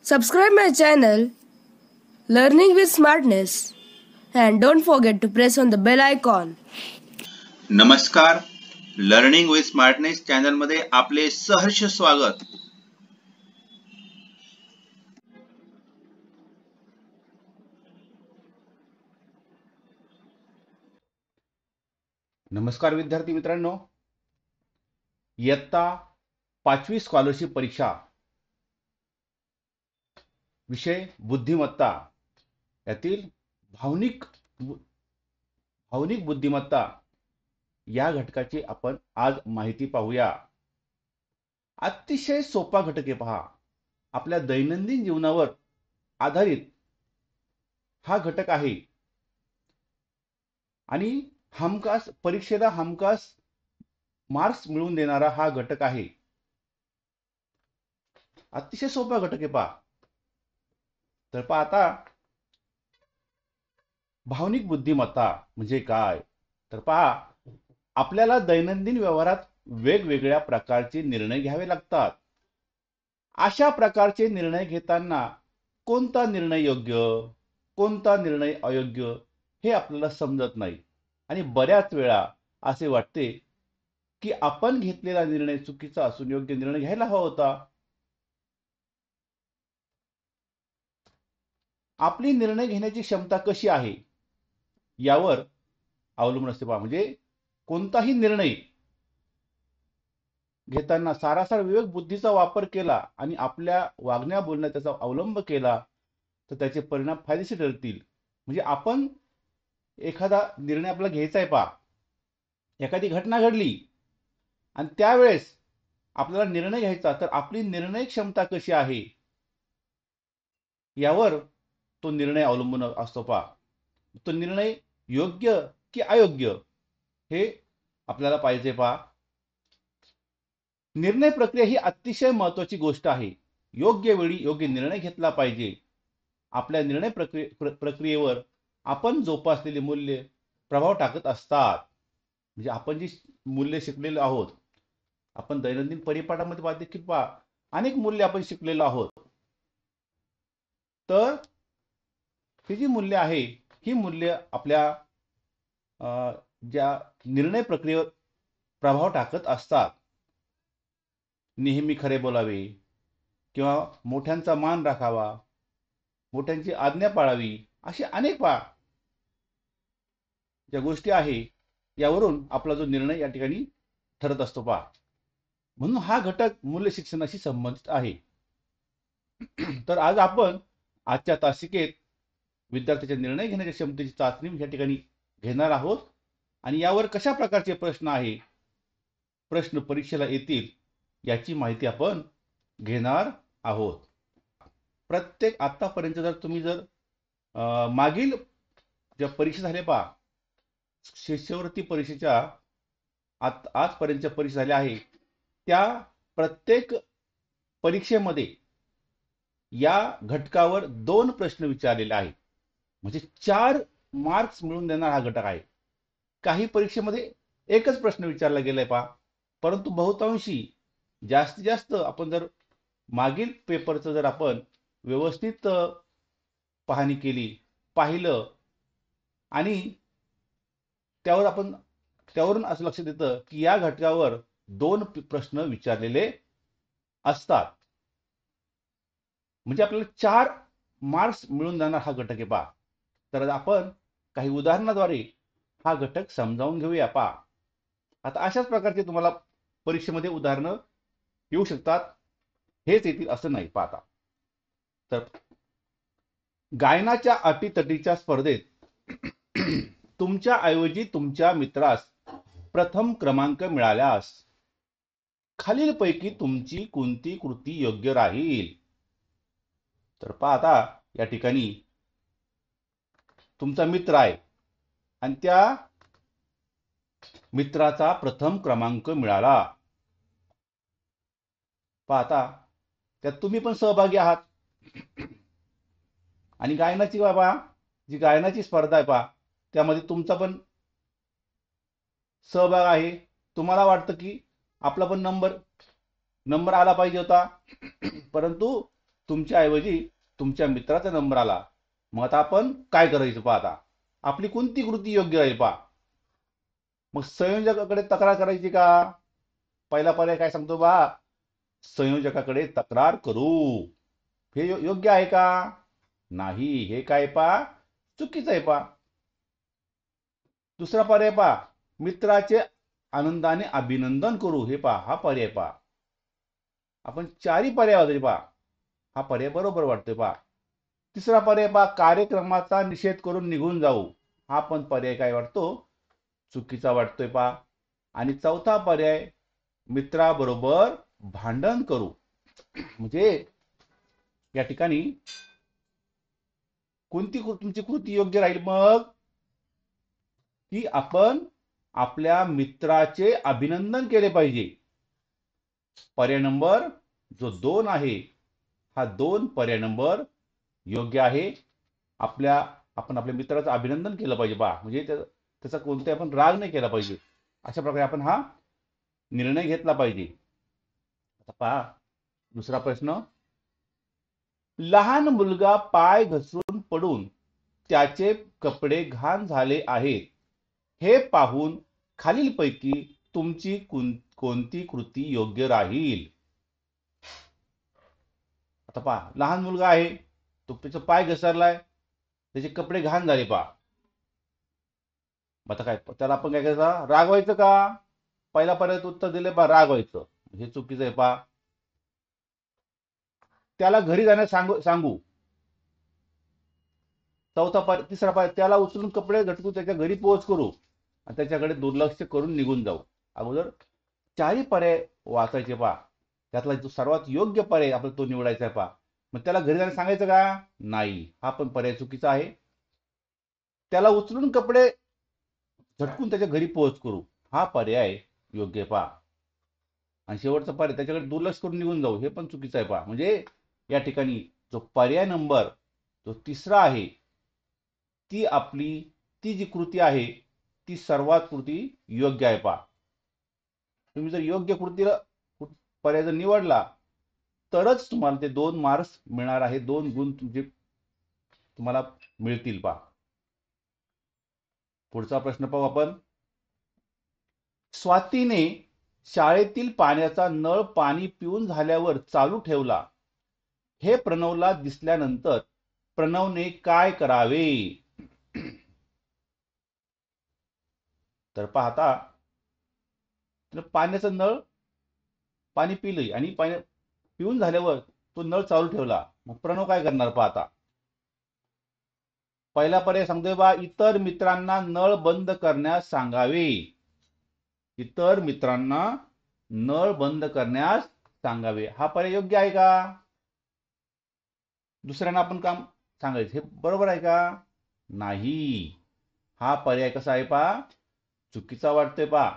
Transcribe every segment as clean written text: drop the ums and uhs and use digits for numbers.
Subscribe my channel Learning with Smartness and don't forget to press on the bell icon. नमस्कार, learning with smartness channel मध्ये आपले सहर्ष स्वागत. नमस्कार विद्यार्थी मित्रांनो, इयत्ता 5वी स्कॉलरशिप परीक्षा विषय बुद्धिमत्ता यातील भावनिक बुद्धिमत्ता या घटकाची आपण आज माहिती पाहूया. अतिशय सोपा घटक आहे पहा. आपल्या दैनंदिन जीवनावर आधारित हा घटक आहे आणि परीक्षेला हमखास मार्क्स मिळवून देणारा हा घटक आहे. अतिशय सोपा घटक आहे पहा. तर पहा आता भावनिक बुद्धिमत्ता म्हणजे काय? तर पहा, आपल्याला दैनंदिन व्यवहारात वेगवेगळ्या प्रकारचे निर्णय घ्यावे लागतात. अशा प्रकारचे निर्णय घेताना कोणता निर्णय योग्य, कोणता निर्णय अयोग्य हे आपल्याला समजत नाही आणि बऱ्याच वेळा असे वाटते की आपण घेतलेला निर्णय चुकीचा असून योग्य निर्णय घ्यायला हवा होता. आपली निर्णय घेण्याची क्षमता कशी आहे यावर अवलंबून असते पहा. म्हणजे कोणताही निर्णय घेताना सारासार विवेक बुद्धीचा वापर केला आणि आपल्या वागण्या बोलण्यात त्याचा अवलंब केला तर त्याचे परिणाम फायदेशीर ठरतील. म्हणजे आपण एखादा निर्णय आपल्याला घ्यायचा आहे पहा, एखादी घटना घडली आणि त्यावेळेस आपल्याला निर्णय घ्यायचा, तर आपली निर्णय क्षमता कशी आहे यावर तो निर्णय अवलंबून असतो पहा. तो निर्णय योग्य की अयोग्य हे आपल्याला पाहिजे पहा. निर्णय प्रक्रिया ही अतिशय महत्वाची गोष्ट आहे. योग्य वेळी योग्य निर्णय घेतला पाहिजे. आपल्या निर्णय प्रक्रियेवर आपण जोपासलेली मूल्य प्रभाव टाकत असतात. म्हणजे आपण जी मूल्य शिकलेलो आहोत, आपण दैनंदिन परिपाठामध्ये पाहते की पहा अनेक मूल्य आपण शिकलेलो आहोत. तर ही जी मूल्य आहे ही मूल्य आपल्या ज्या निर्णय प्रक्रियेवर प्रभाव टाकत असतात. नेहमी खरे बोलावे किंवा मोठ्यांचा मान राखावा, मोठ्यांची आज्ञा पाळावी, अशी अनेक ज्या गोष्टी आहे यावरून आपला जो निर्णय या ठिकाणी ठरत असतो पहा. म्हणून हा घटक मूल्य शिक्षणाशी संबंधित आहे. तर आज आपण आजच्या तासिकेत विद्यार्थ्याच्या निर्णय घेण्याच्या क्षमतेची चाचणी या ठिकाणी घेणार आहोत आणि यावर कशा प्रकारचे प्रश्न परीक्षेला येतील याची माहिती आपण घेणार आहोत. प्रत्येक आतापर्यंत तुम्ही मागील ज्या परीक्षा झाल्या पहा, शिष्यवृत्ती परीक्षेच्या आजपर्यंतच्या परीक्षा झाल्या आहे, त्या प्रत्येक परीक्षेमध्ये या घटकावर 2 प्रश्न विचारलेले आहेत. म्हणजे 4 मार्क्स मिळवून देणार हा घटक आहे. काही परीक्षेमध्ये एकच प्रश्न विचारला गेलाय पहा, परंतु बहुतांशी जास्तीत जास्त आपण जर मागील पेपरचं जर आपण व्यवस्थित पाहणी केली, पाहिलं आणि त्यावरून असं लक्षात येतं की या घटकावर 2 प्रश्न विचारलेले असतात. म्हणजे आपल्याला 4 मार्क्स मिळून जाणार हा घटक आहे पहा. तर आपण काही उदाहरणाद्वारे हा घटक समजावून घेऊया पहा. आता अशाच प्रकारचे तुम्हाला परीक्षेमध्ये उदाहरणं येऊ शकतात, हेच येतील असं नाही पाहता. तर गायनाच्या अटीतटीच्या स्पर्धेत तुमच्या ऐवजी तुमच्या मित्रास प्रथम क्रमांक मिळाल्यास खालीलपैकी तुमची कोणती कृती योग्य राहील? तर पहा आता या ठिकाणी तुमचा मित्र आहे आणि त्या मित्राचा प्रथम क्रमांक मिळाला. पहा आता त्यात तुम्ही पण सहभागी आहात आणि जी गायनाची स्पर्धा आहे पहा, त्यामध्ये तुमचा पण सहभाग आहे. तुम्हाला वाटतं की आपला पण नंबर आला पाहिजे होता, परंतु तुमच्या ऐवजी तुमच्या मित्राचा नंबर आला, मग आता आपण काय करायचं पहा. आता आपली कोणती कृती योग्य राहील पहा. मग संयोजकाकडे तक्रार करायची का? पहिला पर्याय काय सांगतो बा, संयोजकाकडे तक्रार करू. हे योग्य आहे का? नाही. हे काय पा, चुकीचं आहे पा. दुसरा पर्याय पा, मित्राचे आनंदाने अभिनंदन करू. हे पा, हा पर्याय पा. आपण चारही पर्याय वाजले पा, हा पर्याय बरोबर वाटतोय पा. तिसरा पर्याय पा, कार्यक्रमाचा निषेध करून निघून जाऊ. हा पण पर्याय काय वाटतो, चुकीचा वाटतोय पा. आणि चौथा पर्याय, मित्राबरोबर भांडण करू. म्हणजे या ठिकाणी कोणती तुमची कृती योग्य राहील मग, की आपण आपल्या मित्राचे अभिनंदन केले पाहिजे. पर्याय नंबर जो 2 आहे, हा 2 पर्याय नंबर योग्य आहे. आपण आपल्या मित्राचं अभिनंदन केलं पाहिजे बा, म्हणजे त्याचा कोणताही आपण राग नाही केला पाहिजे. अशा प्रकारे आपण हा निर्णय घेतला पाहिजे. आता पहा दुसरा प्रश्न, लहान मुलगा पाय घसरून पडून त्याचे कपडे घाण झाले आहेत, हे पाहून खालीलपैकी तुमची कोणती कृती योग्य राहील? आता पहा, लहान मुलगा आहे, तो त्याचा पाय घसरलाय, त्याचे कपडे घाण झाले पहा. आता काय, त्याला आपण काय करायचं, रागवायचं का? पहिला पर्याय उत्तर दिले पहा, रागवायचं. हे चुकीचं आहे पहा. त्याला घरी जाण्यास सांगू. तिसरा पर्याय, त्याला उचलून कपडे झटकून त्याच्या घरी पोहोच करू आणि त्याच्याकडे दुर्लक्ष करून निघून जाऊ. अगोदर चारही पर्याय वाचायचे पहा, त्यातला जो सर्वात योग्य पर्याय आपल्याला तो निवडायचा आहे पहा. मग त्याला घरी जाण्यास सांगायचं का? नाही. हा पण पर्याय चुकीचा आहे. त्याला उचलून कपडे झटकून त्याच्या घरी पोहोच करू, हा पर्याय योग्य पहा. आणि शेवटचा पर्याय, त्याच्याकडे दुर्लक्ष करून निघून जाऊ, हे पण चुकीचं आहे पहा. म्हणजे या ठिकाणी जो पर्याय नंबर जो तिसरा आहे, ती जी कृती आहे ती सर्वात कृती योग्य आहे पहा. तुम्ही जर योग्य कृतीला पर्याय जर निवडला तरच तुम्हाला ते 2 मार्क्स मिळणार आहे, 2 गुण तुम्हाला मिळतील पहा. पुढचा प्रश्न पाहू आपण. स्वातीने शाळेतील पाण्याचा नळ पाणी पिऊन झाल्यावर चालू ठेवला, हे प्रणवला दिसल्यानंतर प्रणवने काय करावे? तर पाहता, पाण्याचा नळ पाणी पिलंय आणि पिऊन झाल्यावर तो नळ चालू ठेवला, मग प्रणव काय करणार पाहता. पहिला पर्याय सांगतोय बा, इतर मित्रांना नळ बंद करण्यास सांगावे. इतर मित्रांना नळ बंद करण्यास सांगावे, हा पर्याय योग्य आहे का? दुसऱ्यांना आपण काम सांगायचं, हे बरोबर आहे का? नाही. हा पर्याय कसा आहे पहा, चुकीचा वाटतोय पहा.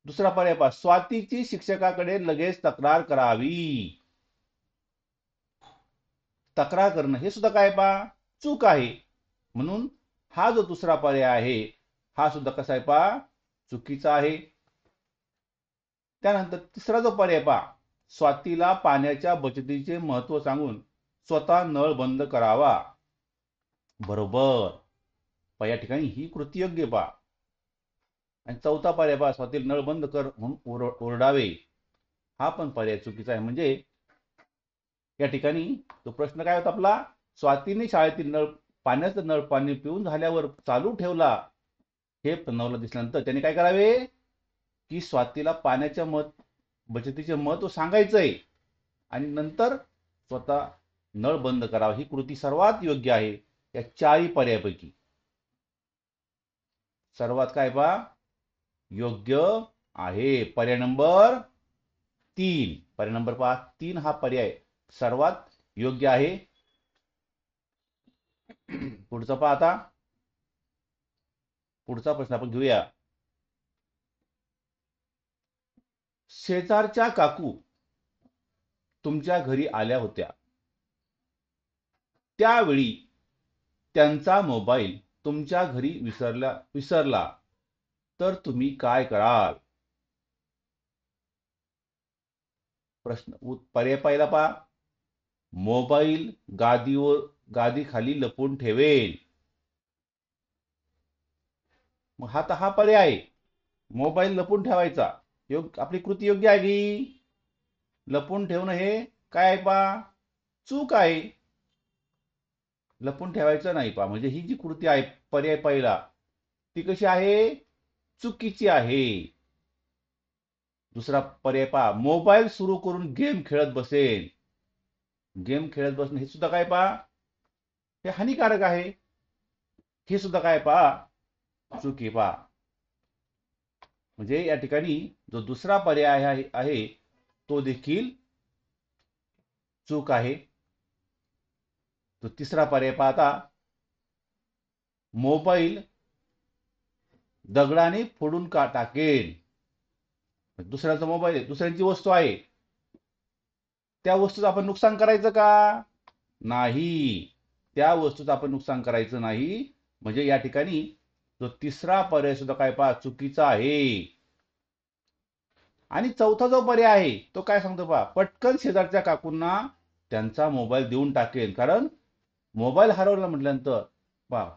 दुसरा पर्याय पहा, स्वातीची शिक्षकाकडे लगेच तक्रार करावी. तक्रार करणं हे सुद्धा काय पहा, चूक आहे. म्हणून हा जो दुसरा पर्याय आहे, हा सुद्धा कसा आहे पहा, चुकीचा आहे. त्यानंतर तिसरा जो पर्याय पहा, स्वातीला पाण्याच्या बचतीचे महत्व सांगून स्वतः नळ बंद करावा. बरोबर. या ठिकाणी ही कृती योग्य पहा. आणि चौथा पर्याय पहा, स्वातीला नळ बंद कर म्हणून ओरडावे, हा पण पर्याय चुकीचा आहे. म्हणजे या ठिकाणी तो प्रश्न काय होता आपला, स्वातीने शाळेतील पाण्याचा नळ पाणी पिऊन झाल्यावर चालू ठेवला, हे प्रणवला दिसल्यानंतर त्याने काय करावे, की स्वातीला पाण्याच्या बचतीचे महत्व सांगायचंय आणि नंतर स्वतः नळ बंद करावा. ही कृती सर्वात योग्य आहे या चारही पर्यायापैकी. सर्वात काय पहा, योग्य आहे पर्याय नंबर 3. पर्याय नंबर पहा 3 हा पर्याय सर्वात योग्य आहे. पुढचा पहा, आता पुढचा प्रश्न आपण घेऊया. शेजारच्या काकू तुमच्या घरी आल्या होत्या, त्यावेळी त्यांचा मोबाईल तुमच्या घरी विसरला तर तुम्ही काय कराल? प्रश्न पर्याय पहिला पहा, मोबाईल गादीखाली लपवून ठेवेल. मग हा पर्याय आहे. मोबाईल लपून ठेवायचा. आपली कृती योग्य आहे की? लपून ठेवणं हे काय आहे पा? चूक आहे. लपून ठेवायचं नाही पा. म्हणजे ही जी कृती आहे पर्याय पहिला, ती कशी आहे? चुकीची आहे. दुसरा पर्याय पा, मोबाईल सुरू करून गेम खेळत बसेल. गेम खेळत बसणं हे सुद्धा काय पा? हे हानिकारक आहे. हे सुद्धा काय पा? चुकी पा. म्हणजे या ठिकाणी जो दुसरा पर्याय आहे तो देखील चूक आहे. तो तिसरा पर्याय पाहता, मोबाईल दगडाने फोडून का टाकेल. दुसऱ्याचा मोबाईल आहे, दुसऱ्यांची वस्तू आहे, त्या वस्तूचं आपण नुकसान करायचं का? नाही. त्या वस्तूचं आपण नुकसान करायचं नाही. म्हणजे या ठिकाणी जो तिसरा पर्याय सुद्धा काय पहा? चुकीचा आहे. आणि चौथा जो पर्याय आहे तो काय सांगतो पहा? पटकन शेजारच्या काकूंना त्यांचा मोबाईल देऊन टाकेल. कारण मोबाईल हरवला म्हटल्यानंतर पहा,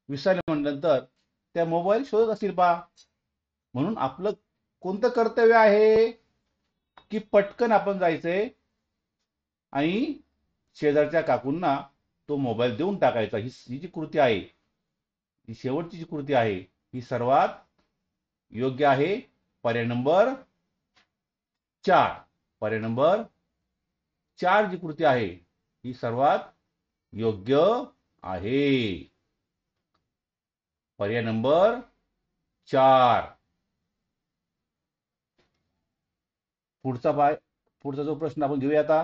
विसरले म्हटल्यानंतर त्या मोबाईल शोधत असतील पहा. म्हणून आपलं कोणतं कर्तव्य आहे की पटकन आपण जायचंय आणि शेजारच्या काकूंना तो मोबाईल देऊन टाकायचा. ही जी कृती आहे, ही शेवटची जी कृती आहे, ही सर्वात योग्य आहे. पर्याय नंबर 4. पर्याय नंबर 4 जी कृती आहे ही सर्वात योग्य आहे. पर्याय नंबर 4. पुढचा जो प्रश्न आपण घेऊया आता.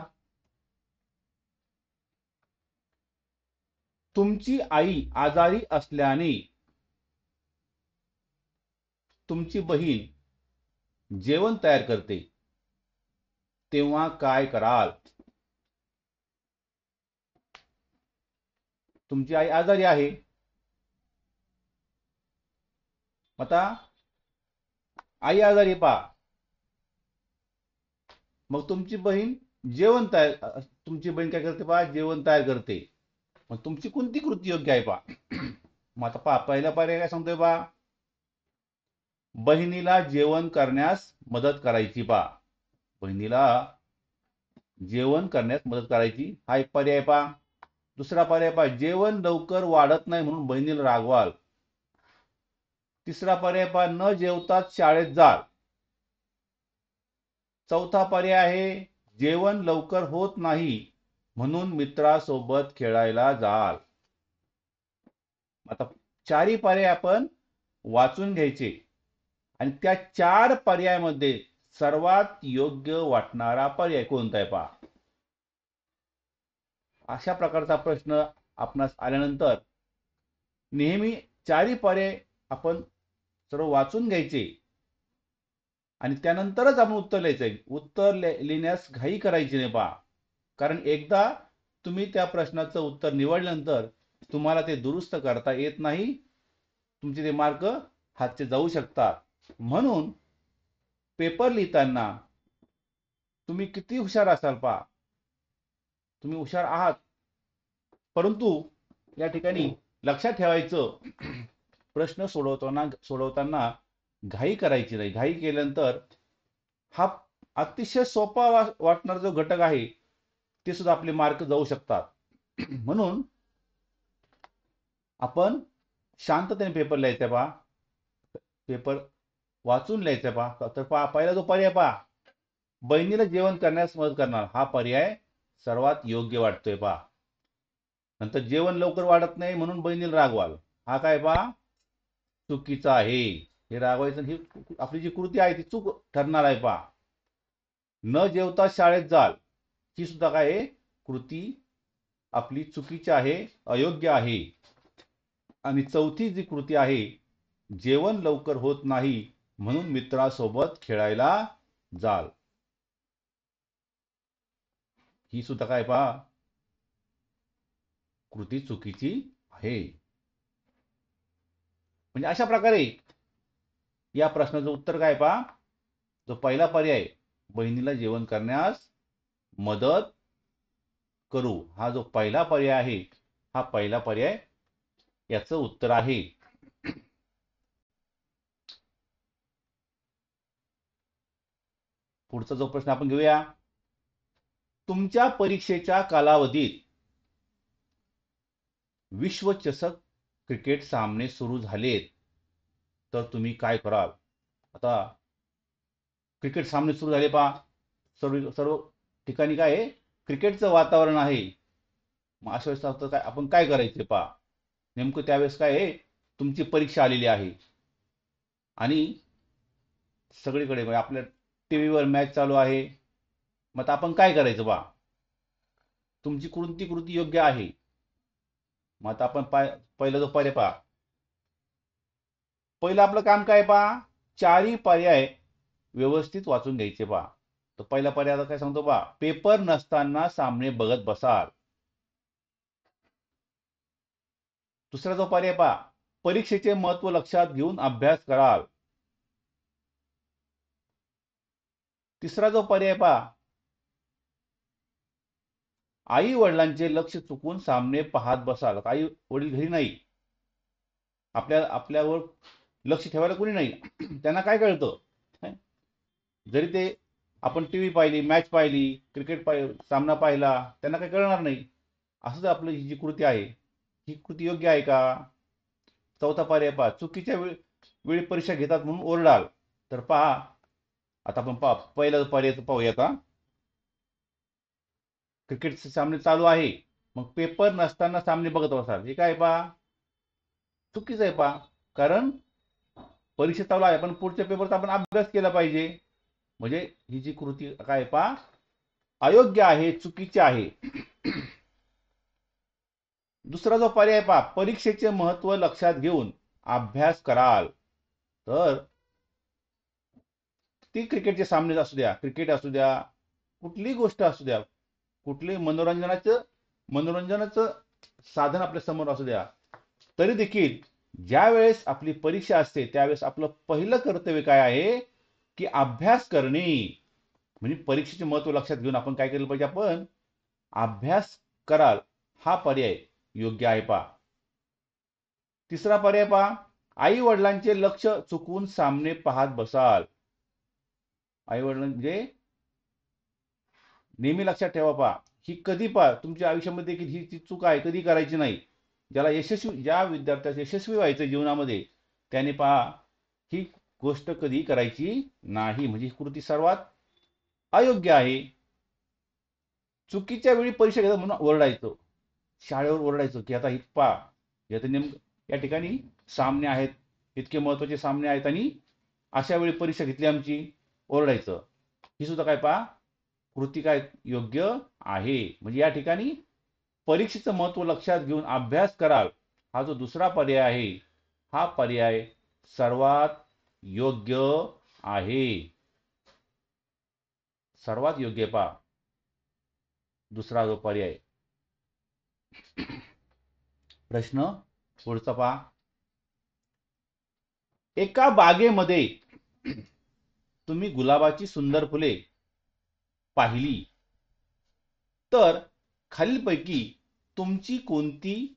तुमची आई आजारी असल्याने तुमची बहीण जेवण तयार करते, तेव्हा काय कराल? तुमची आई आजारी आहे. आता आई आजारी पहा, मग तुमची बहीण तुमची बहीण काय करते पहा? जेवण तयार करते. मग तुमची कोणती कृती योग्य आहे पहा? मग आता पहा, पहिला पर्याय काय सांगतोय पहा? बहिणीला जेवण करण्यास मदत करायची पहा. बहिणीला जेवण करण्यास मदत करायची, हा एक पर्याय पहा. दुसरा पर्याय पहा, जेवण लवकर वाढत नाही म्हणून बहिणीला रागवाल. तिसरा पर्याय पहा, न जेवताच शाळेत जाल. चौथा पर्याय आहे, जेवण लवकर होत नाही म्हणून मित्रासोबत खेळायला जाल. आता चारही पर्याय आपण वाचून घ्यायचे आणि त्या 4 पर्यायामध्ये सर्वात योग्य वाटणारा पर्याय कोणता आहे पहा. अशा प्रकारचा प्रश्न आपणास आल्यानंतर नेहमी 4ही पर्याय आपण सर्व वाचून घ्यायचे आणि त्यानंतरच आपण उत्तर लिहायचंय. उत्तर लिहिण्यास घाई करायची नाही पहा. कारण एकदा तुम्ही त्या प्रश्नाचं उत्तर निवडल्यानंतर तुम्हाला ते दुरुस्त करता येत नाही. तुमचे ते मार्क हातचे जाऊ शकतात. म्हणून पेपर लिहिताना तुम्ही किती हुशार असाल पहा, तुम्ही हुशार आहात, परंतु या ठिकाणी लक्षात ठेवायचं, प्रश्न सोडवताना घाई करायची नाही. घाई केल्यानंतर हा अतिशय सोपा वाटणारा जो घटक आहे ते सुद्धा आपले मार्क जाऊ शकतात. म्हणून आपण शांततेने पेपर लिहायचा पहा. पेपर वाचून लिहायचा पहा. तर पहा, पहिला जो पर्याय पहा, बहिणीला जेवण करण्यास मदत करणार, हा पर्याय सर्वात योग्य वाटतोय पहा. नंतर जेवण लवकर वाढत नाही म्हणून बहिणीला रागवाल, हा काय पहा? चुकीचा आहे. हे रागवायचं, ही आपली जी कृती आहे ती चूक ठरणार आहे पहा. न जेवता शाळेत जाल, ही सुद्धा काय आहे? कृती आपली चुकीची आहे, अयोग्य आहे. आणि चौथी जी कृती आहे, जेवण लवकर होत नाही म्हणून मित्रासोबत खेळायला जाल, ही सुद्धा काय पहा? कृती चुकीची आहे. म्हणजे अशा प्रकारे या प्रश्नाचं उत्तर काय पहा? जो पहिला पर्याय, बहिणीला जेवण करण्यास मदत करू. हा जो पहिला पर्याय आहे, हा पहिला पर्याय याचं उत्तर आहे. पुढचा जो प्रश्न आपण घेऊया. तुमच्या परीक्षेच्या कालावधीत विश्वचषक क्रिकेट सामने सुरू झालेत, तर तुम्ही काय कराल? आता क्रिकेट सामने सुरू झाले पहा, सर्व सर्व ठिकाणी काय आहे, क्रिकेटचं वातावरण आहे. मग अशा वेळेस काय आपण काय करायचे पहा. नेमकं त्यावेळेस काय आहे, तुमची परीक्षा आलेली आहे आणि सगळीकडे म्हणजे आपल्या टीव्हीवर मॅच चालू आहे. मग आता आपण काय करायचं बा. तुमची कोणती कृती योग्य आहे? मग आता आपण पहिला जो पर्याय पहा. पहिलं आपलं काम काय पहा, चारही पर्याय व्यवस्थित वाचून घ्यायचे पहा. तर पहिला पर्याय आता काय सांगतो पहा, पेपर नसताना सामने बघत बसाल. दुसरा जो पर्याय पहा, परीक्षेचे महत्व लक्षात घेऊन अभ्यास कराल. तिसरा जो पर्याय पहा, आई वडिलांचे लक्ष चुकून सामने पाहत बसाल. आई वडील घरी नाही, आपल्यावर लक्ष ठेवायला कोणी नाही, त्यांना काय कळतं, जरी ते आपण टीव्ही पाहिली, मॅच पाहिली, सामना पाहिला, त्यांना काही कळणार नाही. असंच आपलं ही जी कृती आहे, ही कृती योग्य आहे का? चौथा पर्याय पहा, चुकीच्या वेळी परीक्षा घेतात म्हणून ओरडाल. तर पहा, आता आपण पहिला पर्याय पाहूया. आता क्रिकेटचे सामने चालू आहे, मग पेपर नसताना सामने बघत बसाल, हे काय पहा, चुकीचं आहे पहा. कारण परीक्षा चालू आहे, पण पुढच्या पेपरचा आपण अभ्यास केला पाहिजे. म्हणजे ही जी कृती काय पहा, अयोग्य आहे, चुकीची आहे. दुसरा जो पर्याय पहा, परीक्षेचे महत्व लक्षात घेऊन अभ्यास कराल. तर ती क्रिकेटचे सामने असू द्या, क्रिकेट असू द्या, कुठलीही गोष्ट असू द्या, कुठले मनोरंजनाचं साधन आपल्या समोर असू द्या, तरी देखील ज्या वेळेस आपली परीक्षा असते त्यावेळेस आपलं पहिलं कर्तव्य काय आहे की अभ्यास करणे. म्हणजे परीक्षेचे महत्व लक्षात घेऊन आपण काय केलं पाहिजे, आपण अभ्यास कराल. हा पर्याय योग्य आहे पहा. तिसरा पर्याय पहा, आई वडिलांचे लक्ष चुकवून सामने पाहत बसाल. आई वडील म्हणजे नेहमी लक्षात ठेवा पहा, ही कधी पहा तुमच्या आयुष्यामध्ये देखील ही चूक आहे, कधी करायची नाही. ज्या विद्यार्थ्याला यशस्वी व्हायचं जीवनामध्ये, त्याने पहा ही गोष्ट कधी करायची नाही. म्हणजे ही कृती सर्वात अयोग्य आहे. चुकीच्या वेळी परीक्षा घेतात म्हणून ओरडायचं, शाळेवर ओरडायचं की आता ही पहा, या ठिकाणी सामने आहेत, इतके महत्वाचे सामने आहेत आणि अशा वेळी परीक्षा घेतली आमची, ओरडायचं. ही सुद्धा काय पहा, कृती काय योग्य आहे. म्हणजे या ठिकाणी परीक्षेचं महत्व लक्षात घेऊन अभ्यास कराल, हा जो दुसरा पर्याय आहे, हा पर्याय सर्वात योग्य आहे. सर्वात योग्य पहा दुसरा जो पर्याय. प्रश्न पुढचा पहा, एका बागेमध्ये तुम्ही गुलाबाची सुंदर फुले पाहिली, तर खालीलपैकी तुमची कोणती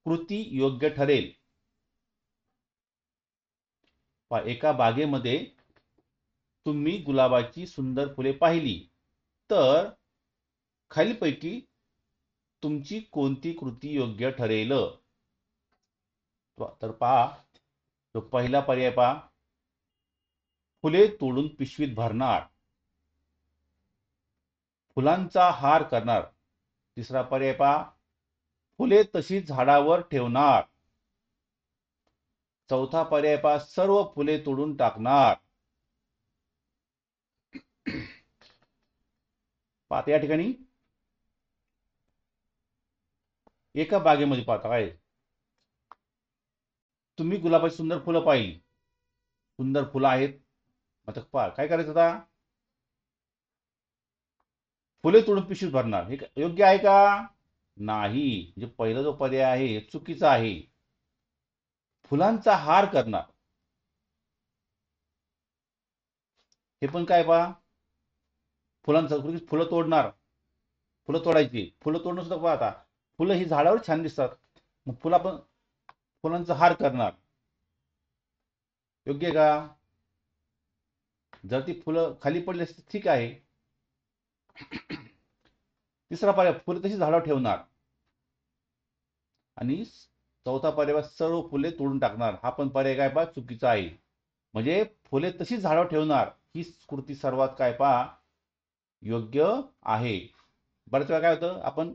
कृती योग्य ठरेल? एका बागेमध्ये तुम्ही गुलाबाची सुंदर फुले पाहिली, तर खालीलपैकी तुमची कोणती कृती योग्य ठरेल? तर पहा, तो पहिला पर्याय पहा, फुले तोडून पिशवीत भरणार. फुलांचा हार करणार. तिसरा पर्याय पहा, फुले तशीच झाडावर ठेवणार. चौथा पर्याय पहा, सर्व फुले तोडून टाकणार. पाहता या ठिकाणी एका बागेमध्ये पाहता काय, तुम्ही गुलाबाची सुंदर फुलं पाहिली, सुंदर फुलं आहेत. आता पहा काय करायचं, आता फुले तोडून पिशवीत भरणार, हे योग्य आहे का? नाही. म्हणजे पहिला जो पर्याय आहे चुकीचा आहे. फुलांचा हार करणार, हे पण काय पहा, फुलं तोडणार. फुलं तोडायची. फुलं तोडणं सुद्धा पहा आता, फुलं ही झाडावर छान दिसतात, मग फुलांचा हार करणार, योग्य आहे का? जर ती फुलं खाली पडली असती ठीक आहे. तिसरा पर्याय, फुले तशी झाडावर ठेवणार. आणि चौथा पर्याय, सर्व फुले तोडून टाकणार. हा पण पर्याय काय पहा चुकीचा आहे. म्हणजे फुले तशीच झाडावर ठेवणार ही कृती सर्वात काय पहा योग्य आहे. बऱ्याच वेळा काय होतं, आपण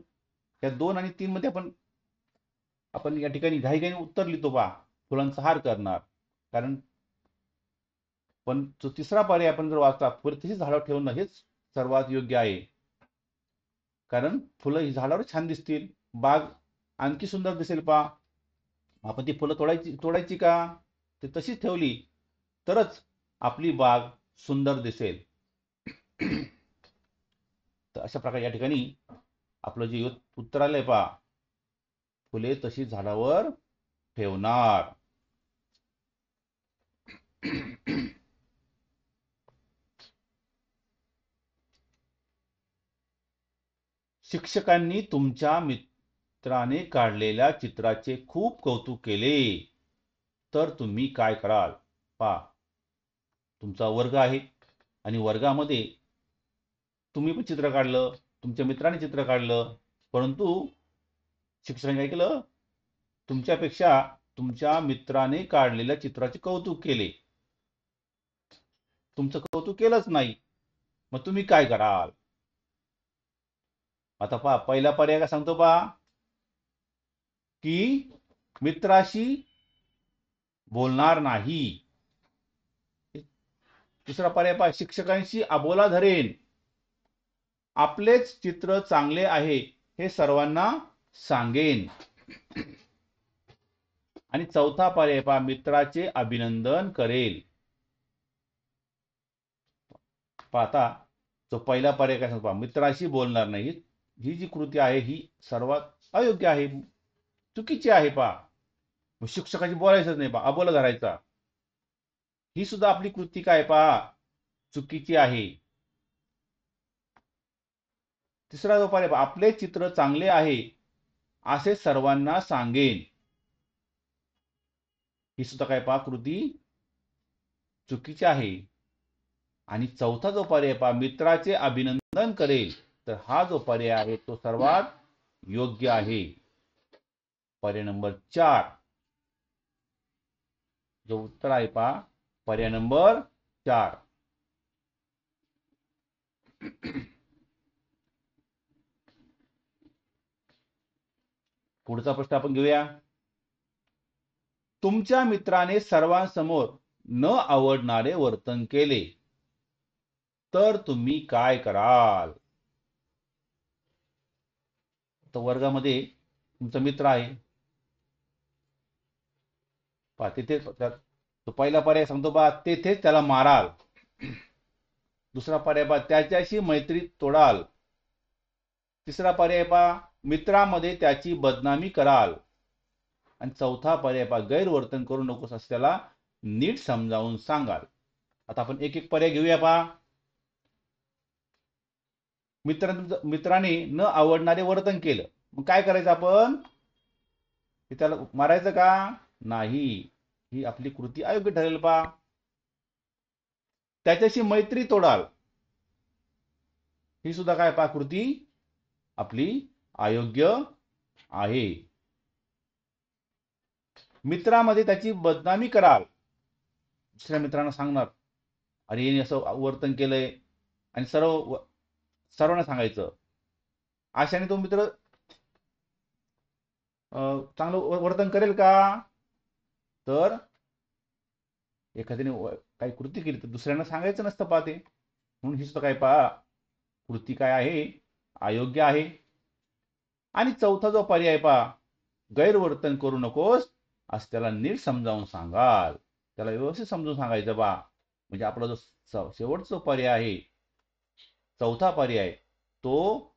या 2 आणि 3 मध्ये आपण या ठिकाणी घाईघाईने उत्तर लिहितो पहा, फुलांचा हार करणार. कारण पण जो तिसरा पर्याय आपण जर वाचला, फुले तशीच झाडावर ठेवणं हेच सर्वात योग्य आहे. कारण फुलं ही झाडावर छान दिसतील, बाग आणखी सुंदर दिसेल पहा. आपण ती फुलं तोडायची का? ते तशीच ठेवली तरच आपली बाग सुंदर दिसेल. तर अशा प्रकारे या ठिकाणी आपलं जे उत्तर आलंय पहा, फुले तशी झाडावर ठेवणार. शिक्षकांनी तुमच्या मित्राने काढलेल्या चित्राचे खूप कौतुक केले, तर तुम्ही काय कराल? पहा, तुमचा वर्ग आहे आणि वर्गामध्ये तुम्ही पण चित्र काढलं, तुमच्या मित्राने चित्र काढलं, परंतु शिक्षकांनी काय केलं? तुमच्यापेक्षा तुमच्या मित्राने काढलेल्या चित्राचे कौतुक केले. तुमचं कौतुक केलंच नाही, मग तुम्ही काय कराल? आता पहा, पहिला पर्याय काय सांगतो पहा, की मित्राशी बोलणार नाही. दुसरा पर्याय पहा, शिक्षकांशी अबोला धरेन, आपलेच चित्र चांगले आहे हे सर्वांना सांगेन. आणि चौथा पर्याय पहा, मित्राचे अभिनंदन करेल. पाहता जो पहिला पर्याय काय सांगतो, मित्राशी बोलणार नाही, ही जी कृती आहे ही सर्वात अयोग्य आहे, चुकीची आहे. पहा, शिक्षकाशी बोलायचंच नाही, पहा अबोला धरायचा, ही सुद्धा आपली कृती काय पहा चुकीची आहे. तिसरा जो पर्याय, आपले चित्र चांगले आहे असे सर्वांना सांगेन, ही सुद्धा काय पहा कृती चुकीची आहे. आणि चौथा जो पर्याय पहा, मित्राचे अभिनंदन करेल, तर हा जो पर्याय आहे तो सर्वात योग्य आहे. पर्याय नंबर 4 जो उत्तर आहे पहा, पर्याय नंबर 4. पुढचा प्रश्न आपण घेऊया. तुमच्या मित्राने सर्वांसमोर न आवडणारे वर्तन केले, तर तुम्ही काय कराल? तर वर्गामध्ये तुमचा मित्र आहे, पहा तिथे तो पहिला पर्याय सांगतो पहा, तेथेच त्याला माराल. दुसरा पर्याय पहा, त्याच्याशी मैत्री तोडाल. तिसरा पर्याय पहा, मित्रामध्ये त्याची बदनामी कराल. आणि चौथा पर्याय पहा, गैरवर्तन करू नकोस असं त्याला नीट समजावून सांगाल. आता आपण एक एक पर्याय घेऊया. पहा, मित्राने न आवडणारे वर्तन केलं, मग काय करायचं आपण? त्याला मारायचं का? नाही, ही आपली कृती अयोग्य ठरेल. पहा, त्याच्याशी मैत्री तोडाल, ही सुद्धा काय पहा कृती आपली अयोग्य आहे. मित्रामध्ये त्याची बदनामी कराल, दुसऱ्या मित्रांना सांगणार, अरे यांनी असं वर्तन केलंय, आणि सर्वांना सांगायचं. अशाने तो मित्र चांगलं वर्तन करेल का? तर एखाद्याने काही कृती केली तर दुसऱ्यांना सांगायचं नसतं पाहते, म्हणून ही सुद्धा काय पहा कृती काय आहे अयोग्य आहे. आणि चौथा जो पर्याय पहा, गैरवर्तन करू नकोस असं त्याला नीट समजावून सांगाल, त्याला व्यवस्थित समजून सांगायचं बा. म्हणजे आपला जो शेवटचा पर्याय आहे, चौथा पर्याय, तो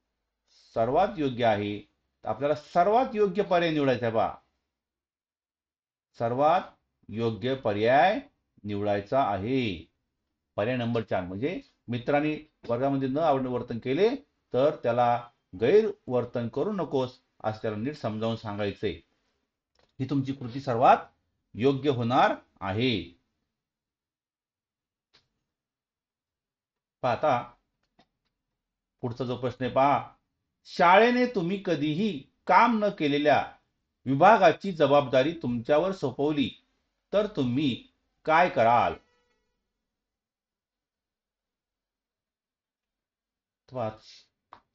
सर्वात योग्य आहे. आपल्याला सर्वात योग्य पर्याय निवडायचा बा, सर्वात योग्य पर्याय निवडायचा आहे. पर्याय नंबर 4 म्हणजे मित्रांनी वर्गामध्ये न आवडणे वर्तन केले तर त्याला गैरवर्तन करू नकोस असं त्याला नीट समजावून सांगायचंय. ही तुमची कृती सर्वात योग्य होणार आहे. आता पुढचा जो प्रश्न आहे पहा, शाळेने तुम्ही कधीही काम न केलेल्या विभागाची जबाबदारी तुमच्यावर सोपवली तर तुम्ही काय कराल?